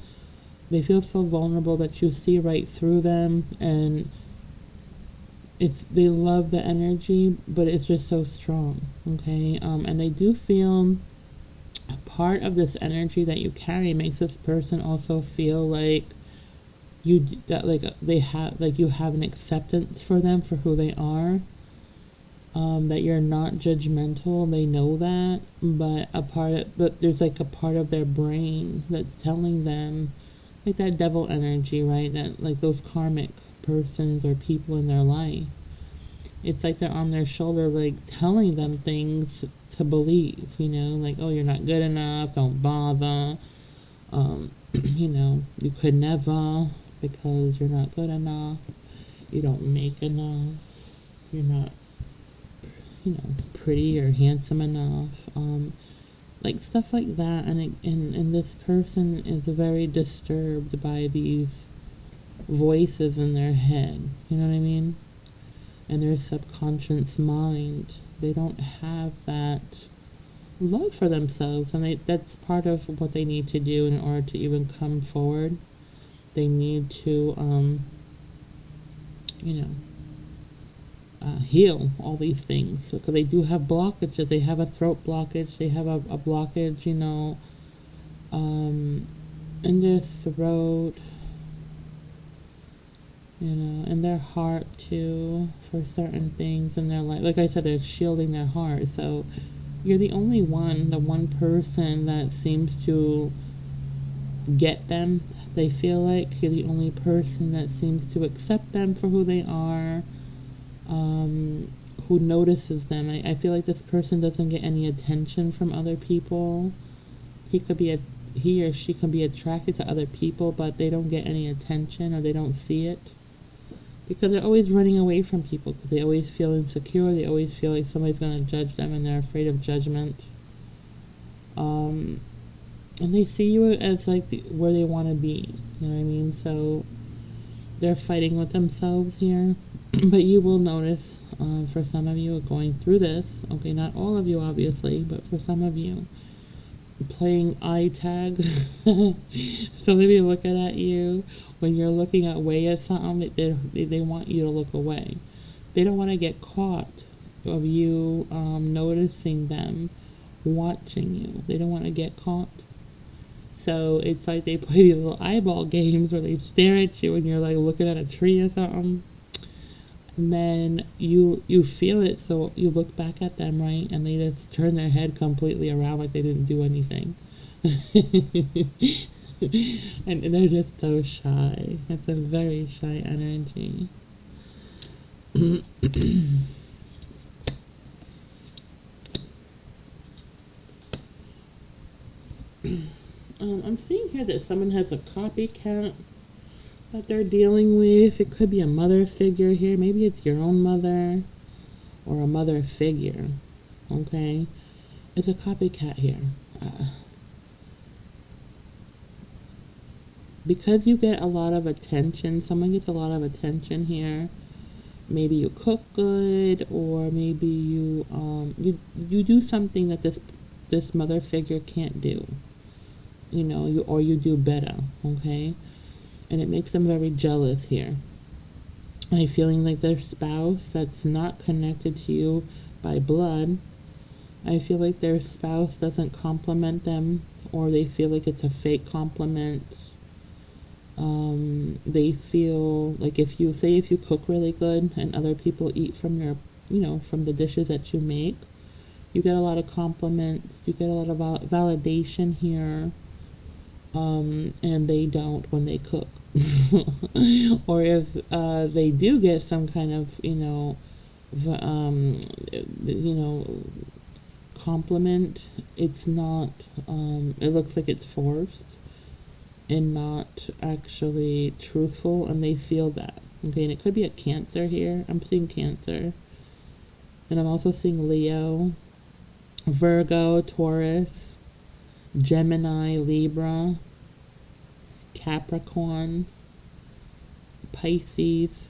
They feel so vulnerable that you see right through them, and they love the energy, but it's just so strong, okay? And they do feel a part of this energy that you carry makes this person also feel like they have, like, you have an acceptance for them for who they are, that you're not judgmental. They know that, but there's like a part of their brain that's telling them, like that devil energy, right? That, like, those karmic persons or people in their life, it's like they're on their shoulder, like telling them things to believe, like, oh, you're not good enough, don't bother, you could never, because you're not good enough, you don't make enough, you're not, pretty or handsome enough, like stuff like that. And this person is very disturbed by these voices in their head, you know what I mean? And their subconscious mind, they don't have that love for themselves, and that's part of what they need to do in order to even come forward. They need to heal all these things, because they do have blockages. They have a throat blockage, they have a blockage, in their throat, in their heart too, for certain things in their life. Like I said, they're shielding their heart. So you're the one person that seems to get them. They feel like you're the only person that seems to accept them for who they are, who notices them. I feel like this person doesn't get any attention from other people. He or she can be attracted to other people, but they don't get any attention, or they don't see it, because they're always running away from people, because they always feel insecure. They always feel like somebody's going to judge them, and they're afraid of judgment. And they see you as like where they want to be, you know what I mean? So they're fighting with themselves here. But you will notice, for some of you going through this, okay, not all of you obviously, but for some of you, playing eye tag. So maybe looking at you when you're looking away at something, they want you to look away. They don't want to get caught of you noticing them, watching you. They don't want to get caught. So it's like they play these little eyeball games where they stare at you when you're like looking at a tree or something. And then you feel it, so you look back at them, right? And they just turn their head completely around like they didn't do anything. And they're just so shy. It's a very shy energy. I'm seeing here that someone has a copycat that they're dealing with. It could be a mother figure here. Maybe it's your own mother or a mother figure. Okay? It's a copycat here. Because you get a lot of attention, someone gets a lot of attention here. Maybe you cook good, or maybe you do something that this mother figure can't do. You do better, okay? And it makes them very jealous here. I'm feeling like their spouse that's not connected to you by blood, I feel like their spouse doesn't compliment them, or they feel like it's a fake compliment. They feel like if you cook really good and other people eat from from the dishes that you make, you get a lot of compliments, you get a lot of validation here, and they don't when they cook. Or if they do get some kind of compliment, it's not, it looks like it's forced. and not actually truthful, and they feel that. Okay, and it could be a Cancer here. I'm seeing Cancer. And I'm also seeing Leo, Virgo, Taurus, Gemini, Libra, Capricorn, Pisces.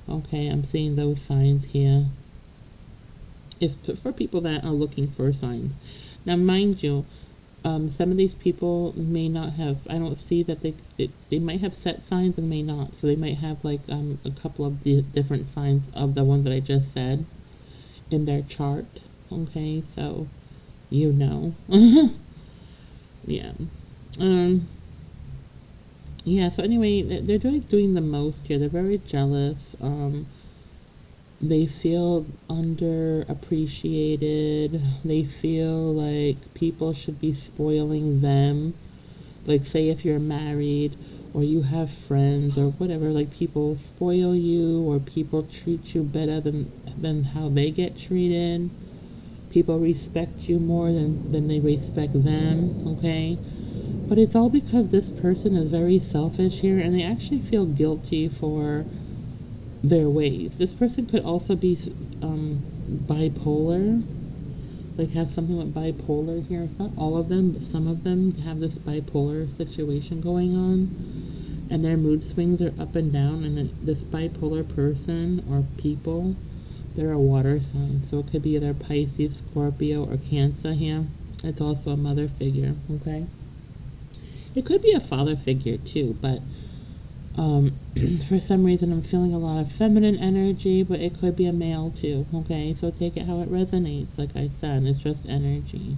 Okay, I'm seeing those signs here. It's for people that are looking for signs. Now, mind you, some of these people may not have. I don't see that they might have set signs and may not. So they might have like a couple of different signs of the one that I just said in their chart. Okay, so you know, yeah. Yeah, so anyway, they're doing the most here. They're very jealous. They feel underappreciated. They feel like people should be spoiling them. Like, say if you're married or you have friends or whatever, like people spoil you or people treat you better than how they get treated. People respect you more than they respect them, okay? But it's all because this person is very selfish here and they actually feel guilty for their ways. This person could also be bipolar, like have something with bipolar here. Not all of them, but some of them have this bipolar situation going on, and their mood swings are up and down. And this bipolar person or people, they're a water sign, so it could be either Pisces, Scorpio, or Cancer here. It's also a mother figure, okay? It could be a father figure too, but for some reason I'm feeling a lot of feminine energy, but it could be a male too, okay? So take it how it resonates. Like I said, it's just energy.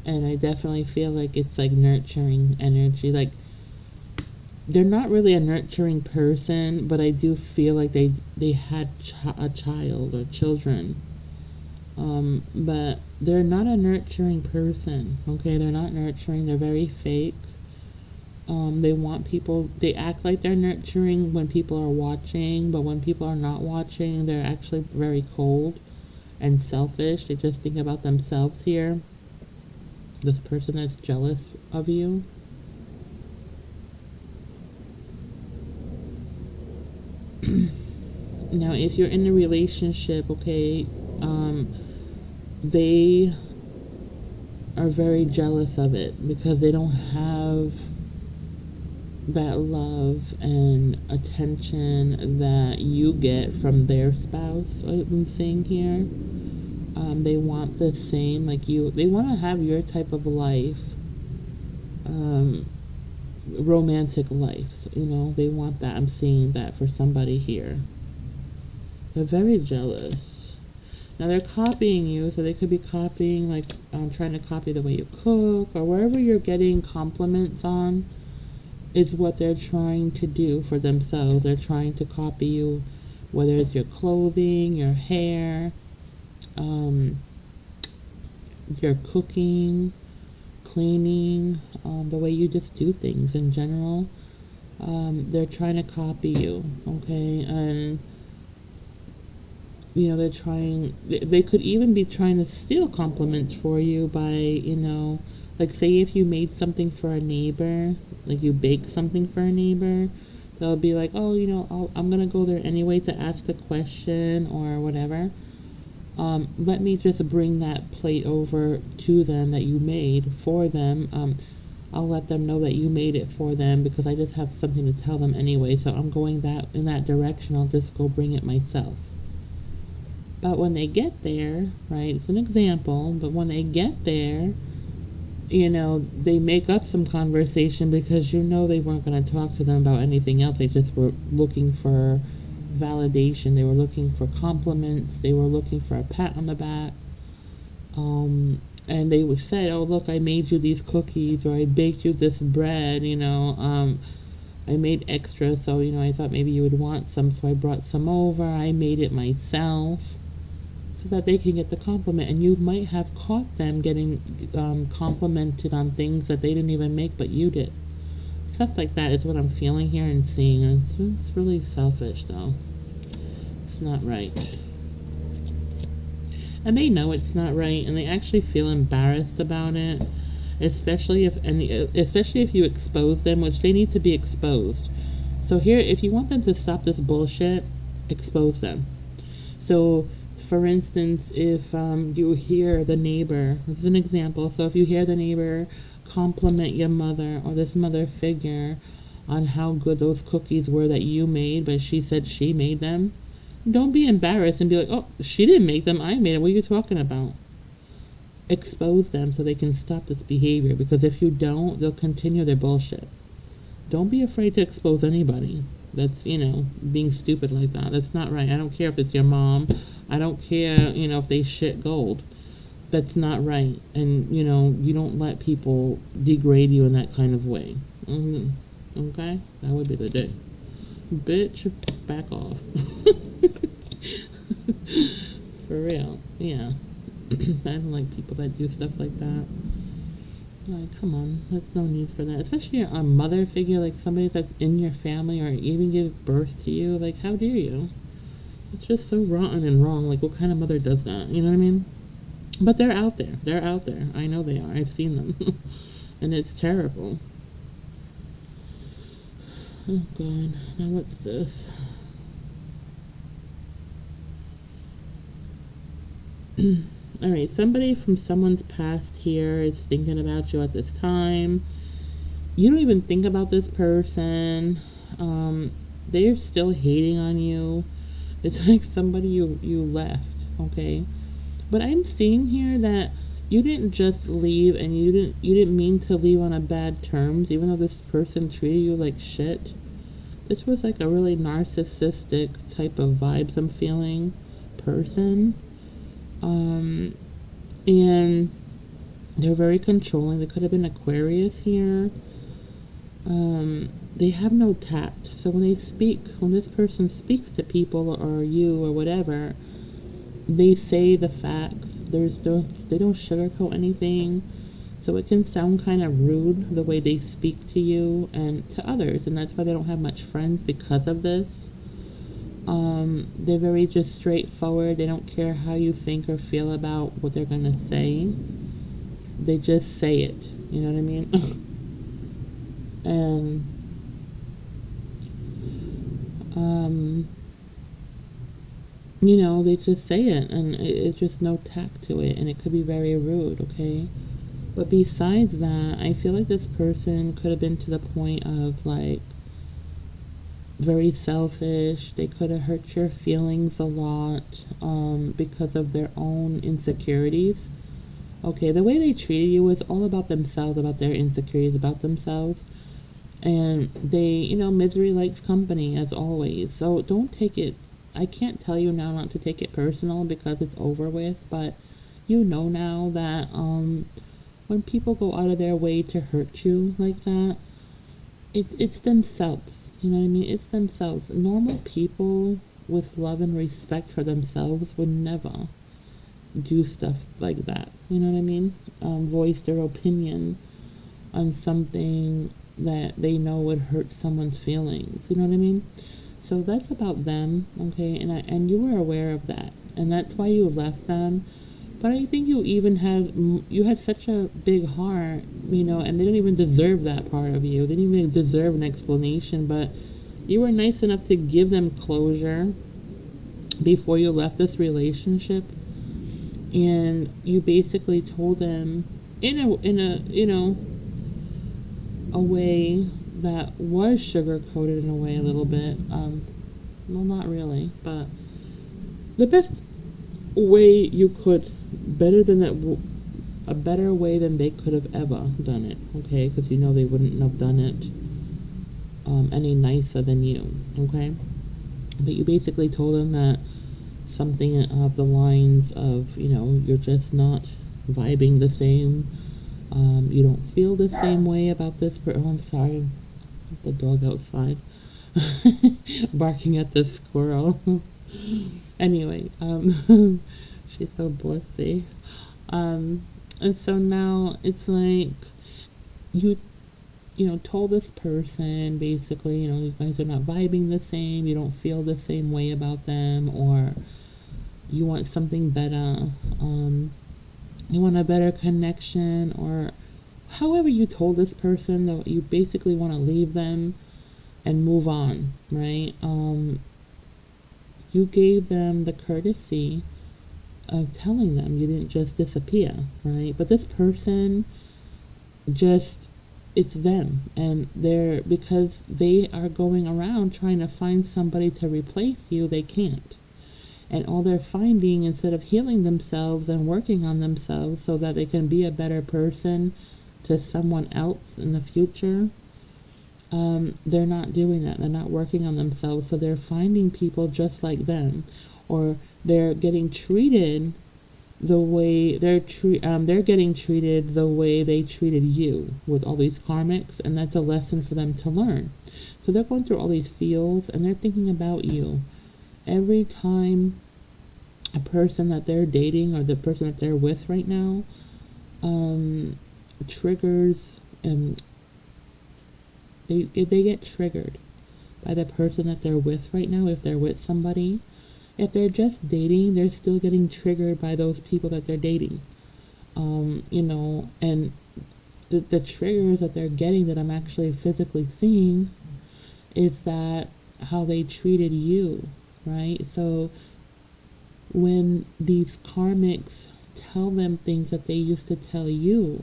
And I definitely feel like it's like nurturing energy. Like they're not really a nurturing person, but I do feel like they had a child or children. But they're not a nurturing person, okay? They're not nurturing. They're very fake. They want people, they act like they're nurturing when people are watching, but when people are not watching, they're actually very cold and selfish. They just think about themselves here. This person that's jealous of you. Now, if you're in a relationship, okay, they are very jealous of it because they don't have that love and attention that you get from their spouse. I'm saying here, they want the same, like you. They want to have your type of life, romantic life. So, they want that. I'm seeing that for somebody here. They're very jealous. Now they're copying you, so they could be copying, like trying to copy the way you cook or wherever you're getting compliments on. It's what they're trying to do for themselves. They're trying to copy you, whether it's your clothing, your hair, your cooking, cleaning, the way you just do things in general. They're trying to copy you, okay? And, they could even be trying to steal compliments for you by, like say if you made something for a neighbor, like you baked something for a neighbor, they'll be like, oh, I'm gonna go there anyway to ask a question or whatever. Let me just bring that plate over to them that you made for them. I'll let them know that you made it for them because I just have something to tell them anyway. So I'm going in that direction. I'll just go bring it myself. But when they get there, right, it's an example, but when they get there, they make up some conversation because they weren't going to talk to them about anything else. They just were looking for validation. They were looking for compliments. They were looking for a pat on the back. And they would say, oh, look, I made you these cookies, or I baked you this bread, I made extra, so, I thought maybe you would want some, so I brought some over. I made it myself. So that they can get the compliment, and you might have caught them getting complimented on things that they didn't even make, but you did. Stuff like that is what I'm feeling here and seeing. It's really selfish, though. It's not right. And they know it's not right, and they actually feel embarrassed about it, especially if you expose them, which they need to be exposed. So here, if you want them to stop this bullshit, expose them. So, for instance, if you hear the neighbor, this is an example. So if you hear the neighbor compliment your mother or this mother figure on how good those cookies were that you made, but she said she made them, don't be embarrassed and be like, oh, she didn't make them, I made them. What are you talking about? Expose them so they can stop this behavior, because if you don't, they'll continue their bullshit. Don't be afraid to expose anybody that's, being stupid like that. That's not right. I don't care if it's your mom. I don't care, if they shit gold. That's not right. And, you don't let people degrade you in that kind of way. Okay? That would be the day. Bitch, back off. For real. Yeah. I don't like people that do stuff like that. Like, come on, there's no need for that. Especially a mother figure, like somebody that's in your family or even give birth to you. Like, how dare you? It's just so rotten and wrong. Like, what kind of mother does that? You know what I mean? But they're out there. They're out there. I know they are. I've seen them. And it's terrible. Oh, God. Now, what's this? All right, somebody from someone's past here is thinking about you at this time. You don't even think about this person. They're still hating on you. It's like somebody you left, okay? But I'm seeing here that you didn't just leave, and you didn't mean to leave on a bad terms, even though this person treated you like shit. This was like a really narcissistic type of vibes I'm feeling person. And they're very controlling. They could have been Aquarius here. They have no tact. So when this person speaks to people or you or whatever, they say the facts. They don't sugarcoat anything. So it can sound kind of rude the way they speak to you and to others. And that's why they don't have much friends, because of this. They're very just straightforward. They don't care how you think or feel about what they're gonna say. They just say it. You know what I mean? And they just say it, and it's just no tact to it, and it could be very rude, okay? But besides that, I feel like this person could have been to the point of, like, very selfish. They could have hurt your feelings a lot because of their own insecurities. Okay, the way they treated you was all about themselves, about their insecurities, about themselves. And they, misery likes company, as always. So don't take it, I can't tell you now not to take it personal because it's over with, but now that when people go out of their way to hurt you like that, it's themselves. You know what I mean? It's themselves. Normal people with love and respect for themselves would never do stuff like that. You know what I mean? Voice their opinion on something that they know would hurt someone's feelings. You know what I mean? So that's about them, okay? And you were aware of that, and that's why you left them. But I think you had such a big heart, and they didn't even deserve that part of you. They didn't even deserve an explanation, but you were nice enough to give them closure before you left this relationship. And you basically told them in a way that was sugar coated in a way a little bit. Well, not really, but the best way you could, a better way than they could have ever done it, okay? Because they wouldn't have done it any nicer than you, okay? But you basically told them that something of the lines of, you're just not vibing the same. You don't feel the same way about this. Oh, I'm sorry. The dog outside barking at the squirrel. Anyway, she's so blissy. And so now it's like you told this person basically, you guys are not vibing the same, you don't feel the same way about them, or you want something better, you want a better connection, or however you told this person that you basically want to leave them and move on, right? You gave them the courtesy of telling them, you didn't just disappear, right? But this person just, it's them, and they're, because they are going around trying to find somebody to replace you, they can't. And all they're finding, instead of healing themselves and working on themselves so that they can be a better person to someone else in the future, they're not doing that. They're not working on themselves, so they're finding people just like them, or they're getting treated the way they're getting treated the way they treated you with all these karmics, and that's a lesson for them to learn. So they're going through all these feels, and they're thinking about you every time a person that they're dating or the person that they're with right now triggers, and they get triggered by the person that they're with right now. If they're with somebody, if they're just dating, they're still getting triggered by those people that they're dating. And the triggers that they're getting, that I'm actually physically seeing, is that how they treated you, right? So when these karmics tell them things that they used to tell you,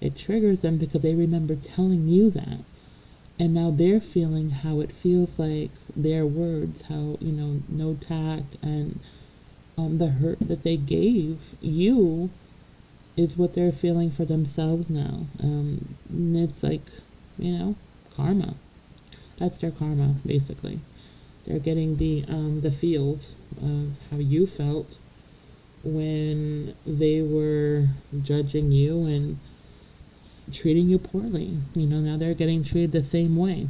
it triggers them because they remember telling you that. And now they're feeling how it feels like their words, how, no tact, and the hurt that they gave you is what they're feeling for themselves now. And it's like, karma. That's their karma, basically. They're getting the feels of how you felt when they were judging you and treating you poorly. Now they're getting treated the same way,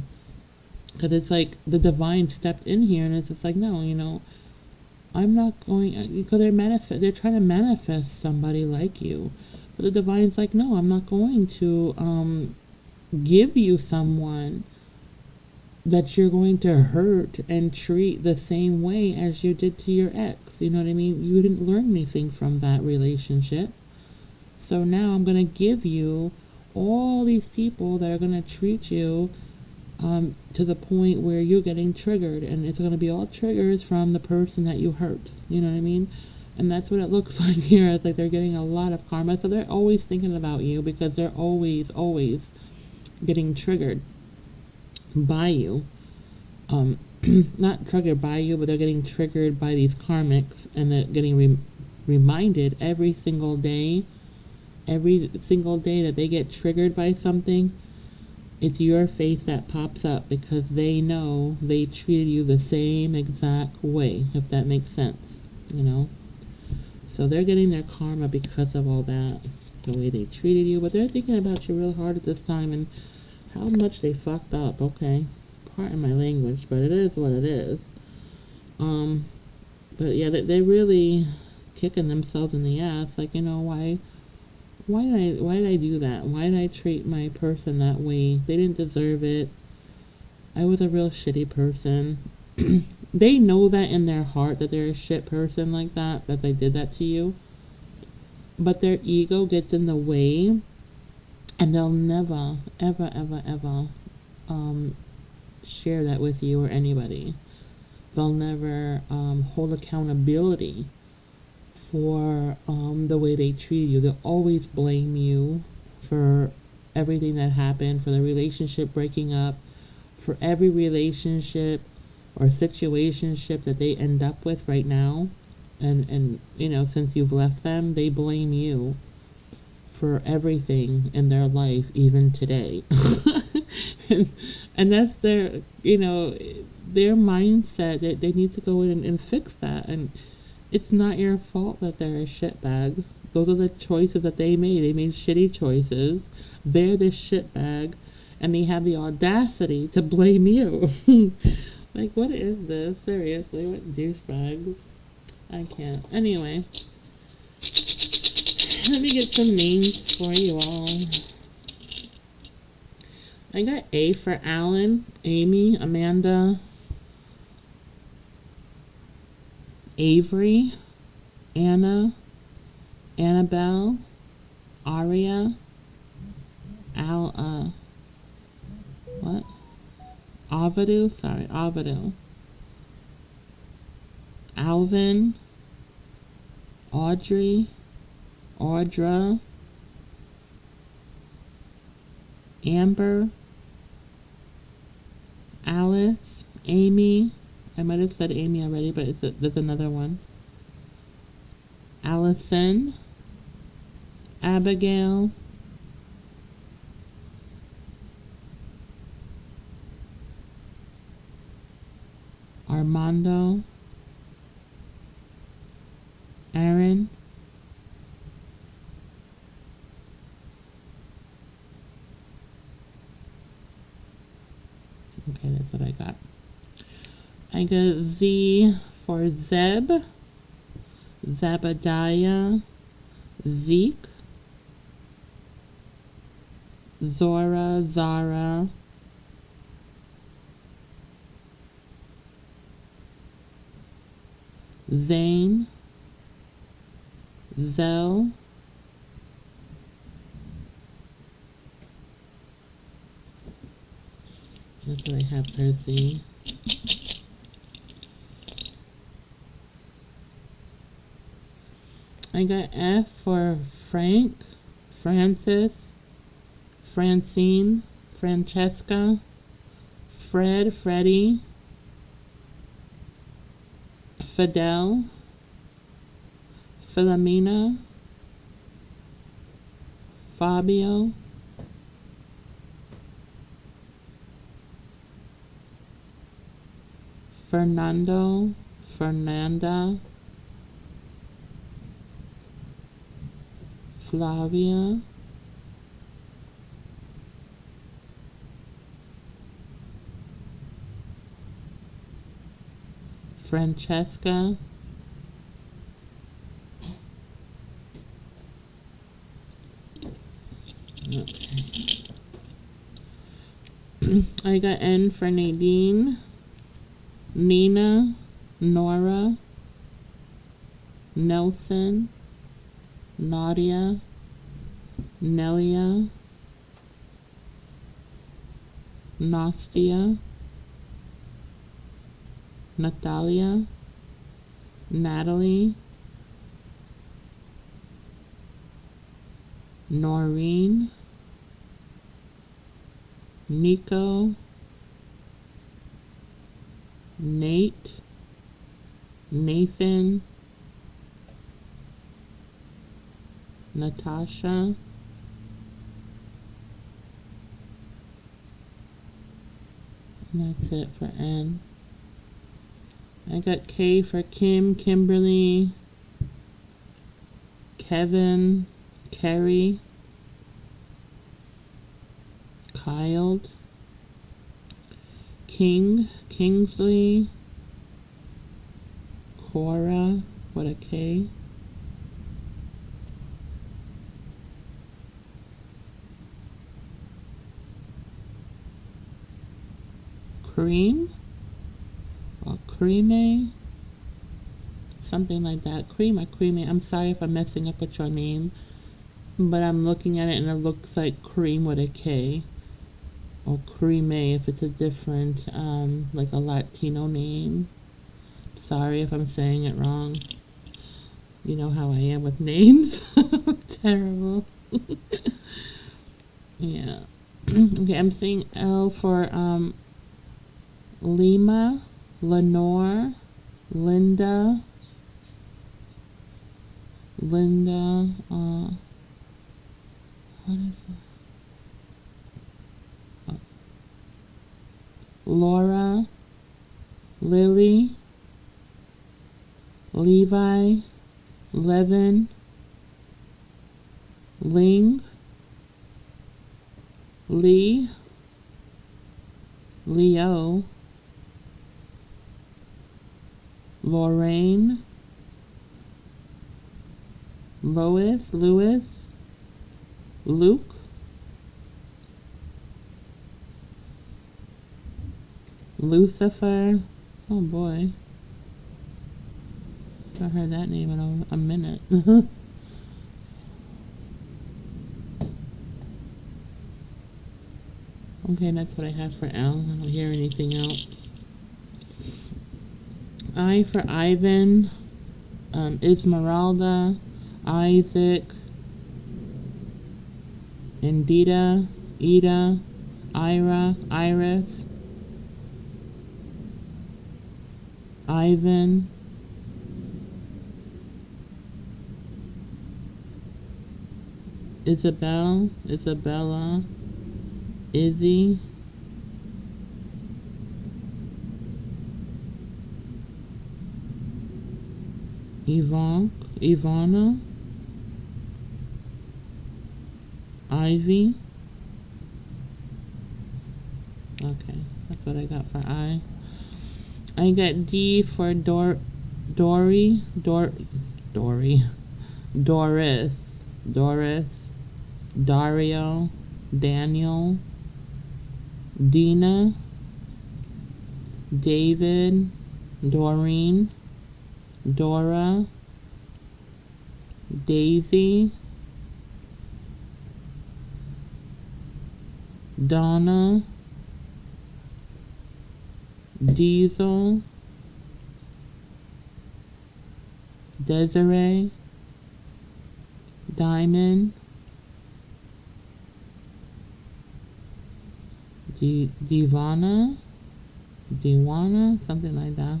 because it's like the divine stepped in here, and it's just like, no, I'm not going, because they're trying to manifest somebody like you, but the divine's like, no, I'm not going to give you someone that you're going to hurt and treat the same way as you did to your ex. You know what I mean? You didn't learn anything from that relationship, so now I'm going to give you all these people that are going to treat you to the point where you're getting triggered, and it's going to be all triggers from the person that you hurt. You know what I mean? And that's what it looks like here. It's like they're getting a lot of karma, so they're always thinking about you, because they're always getting triggered by you. Not triggered by you, but they're getting triggered by these karmics, and they're getting reminded every single day that they get triggered by something. It's your face that pops up, because they know they treated you the same exact way, if that makes sense. So they're getting their karma because of all that, the way they treated you. But they're thinking about you real hard at this time, and how much they fucked up. Okay, pardon my language, but it is what it is. But yeah, they're really kicking themselves in the ass. Like, why did I do that? Why did I treat my person that way? They didn't deserve it. I was a real shitty person. They know that in their heart, that they're a shit person like that they did that to you. But their ego gets in the way, and they'll never, ever, ever, ever share that with you or anybody. They'll never hold accountability for the way they treat you. They'll always blame you for everything that happened, for the relationship breaking up, for every relationship or situationship that they end up with right now. And since you've left them, they blame you for everything in their life, even today. and that's their mindset. They need to go in and fix that. And it's not your fault that they're a shitbag. Those are the choices that they made. They made shitty choices. They're this shitbag, and they have the audacity to blame you. Like, what is this? Seriously, what douchebags? I can't. Anyway, let me get some names for you all. I got A for Alan, Amy, Amanda, Avery, Anna, Annabelle, Aria, what? Avadu, sorry, Avadu. Alvin, Audrey, Audra, Amber, Alice, Amy. I might have said Amy already, but there's another one. Allison, Abigail, Armando, Aaron, okay, that's what I got. I got Z for Zeb, Zebediah, Zeke, Zora, Zara, Zane, Zell, that's what I have for Z. I got F for Frank, Francis, Francine, Francesca, Fred, Freddie, Fidel, Philomena, Fabio, Fernando, Fernanda, Flavia, Francesca, okay. I got N for Nadine, Nina, Nora, Nelson, Nadia, Nelia, Nastia, Natalia, Natalie, Noreen, Nico, Nate, Nathan, Natasha, and that's it for N. I got K for Kim, Kimberly, Kevin, Kerry, Kyle, King, Kingsley, Cora, what a K, Cream, or Creamy, something like that. Cream or Creamy. I'm sorry if I'm messing up with your name, but I'm looking at it and it looks like Cream with a K, or Creamy if it's a different, like a Latino name. Sorry if I'm saying it wrong. You know how I am with names. Terrible. Yeah. Okay, I'm seeing L for Lima, Lenore, Linda, what is that? Oh. Laura, Lily, Levi, Levin, Ling, Lee, Leo, Lorraine, Lois, Lewis, Luke, Lucifer, oh boy, I heard that name in a minute. Okay, that's what I have for L. I don't hear anything else. I for Ivan, Esmeralda, Isaac, Indita, Ida, Ira, Iris, Ivan, Isabel, Isabella, Izzy, Yvonne, Ivana, Ivy. Okay, that's what I got for I. I got D for Dory, Doris, Dario, Daniel, Dina, David, Doreen, Dora, Daisy, Donna, Diesel, Desiree, Diamond, Diwana, something like that.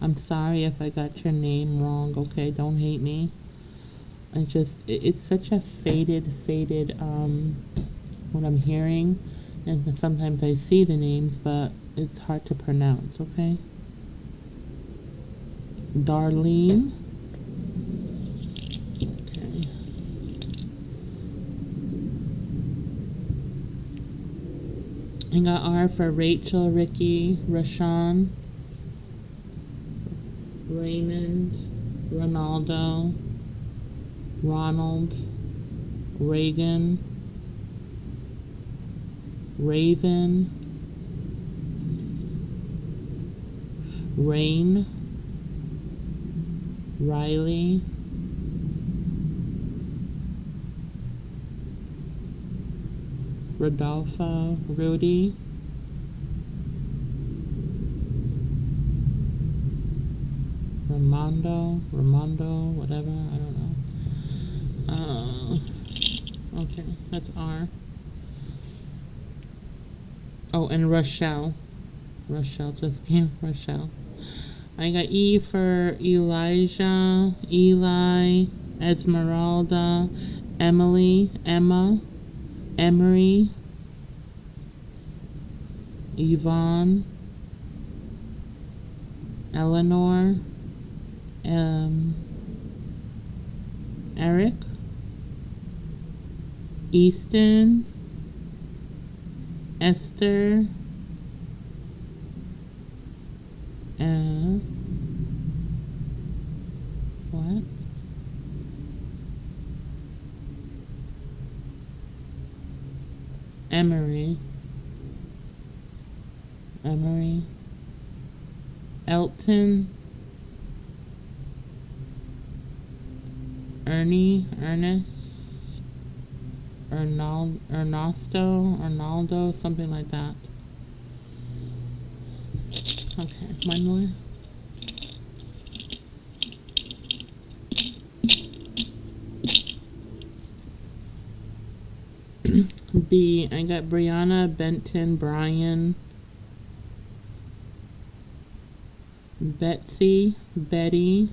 I'm sorry if I got your name wrong, okay? Don't hate me. It's such a faded, what I'm hearing. And sometimes I see the names, but it's hard to pronounce, okay? Darlene. Okay. I got R for Rachel, Ricky, Rashawn, Raymond, Ronaldo, Ronald, Reagan, Raven, Rain, Riley, Rodolfo, Rudy, Ramondo, whatever, I don't know. Okay, that's R. Oh, and Rochelle. Rochelle just came, Rochelle. I got E for Elijah, Eli, Esmeralda, Emily, Emma, Emery, Yvonne, Eleanor, Eric, Easton, Esther, what? Emery, Elton, Ernest, Arnaldo, something like that. Okay, one more. B, I got Brianna, Benton, Brian, Betsy, Betty,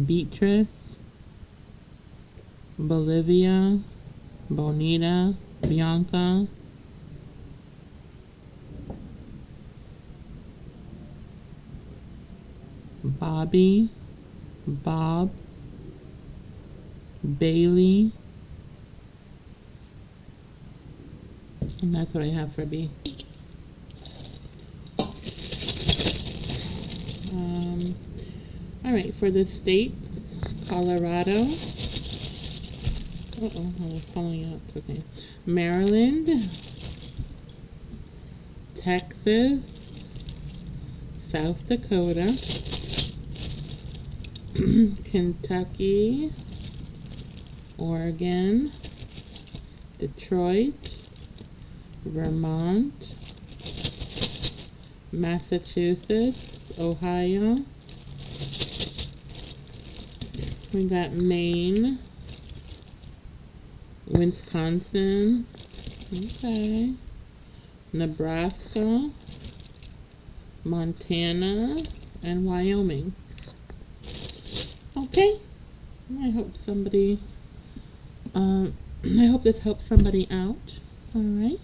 Beatrice, Bolivia, Bonita, Bianca, Bobby, Bob, Bailey, and that's what I have for B. All right, for the states, Colorado. I was following up. Okay, Maryland, Texas, South Dakota, Kentucky, Oregon, Detroit, Vermont, Massachusetts, Ohio. We got Maine, Wisconsin, okay, Nebraska, Montana, and Wyoming. Okay, I hope somebody, I hope this helps somebody out. All right,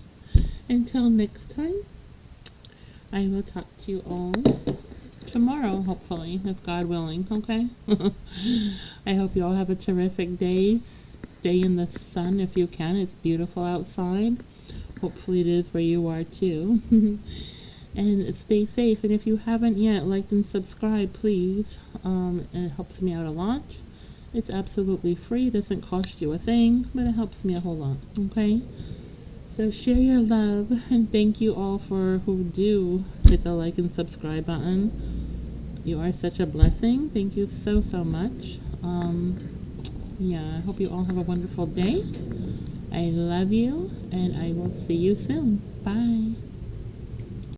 until next time, I will talk to you all tomorrow, hopefully, if God willing, okay? I hope you all have a terrific day. Stay in the sun if you can. It's beautiful outside. Hopefully it is where you are too. And stay safe. And if you haven't yet, like and subscribe, please. It helps me out a lot. It's absolutely free. It doesn't cost you a thing, but it helps me a whole lot, okay? So share your love, and thank you all for who do hit the like and subscribe button. You are such a blessing. Thank you so, so much. Yeah, I hope you all have a wonderful day. I love you, and I will see you soon. Bye.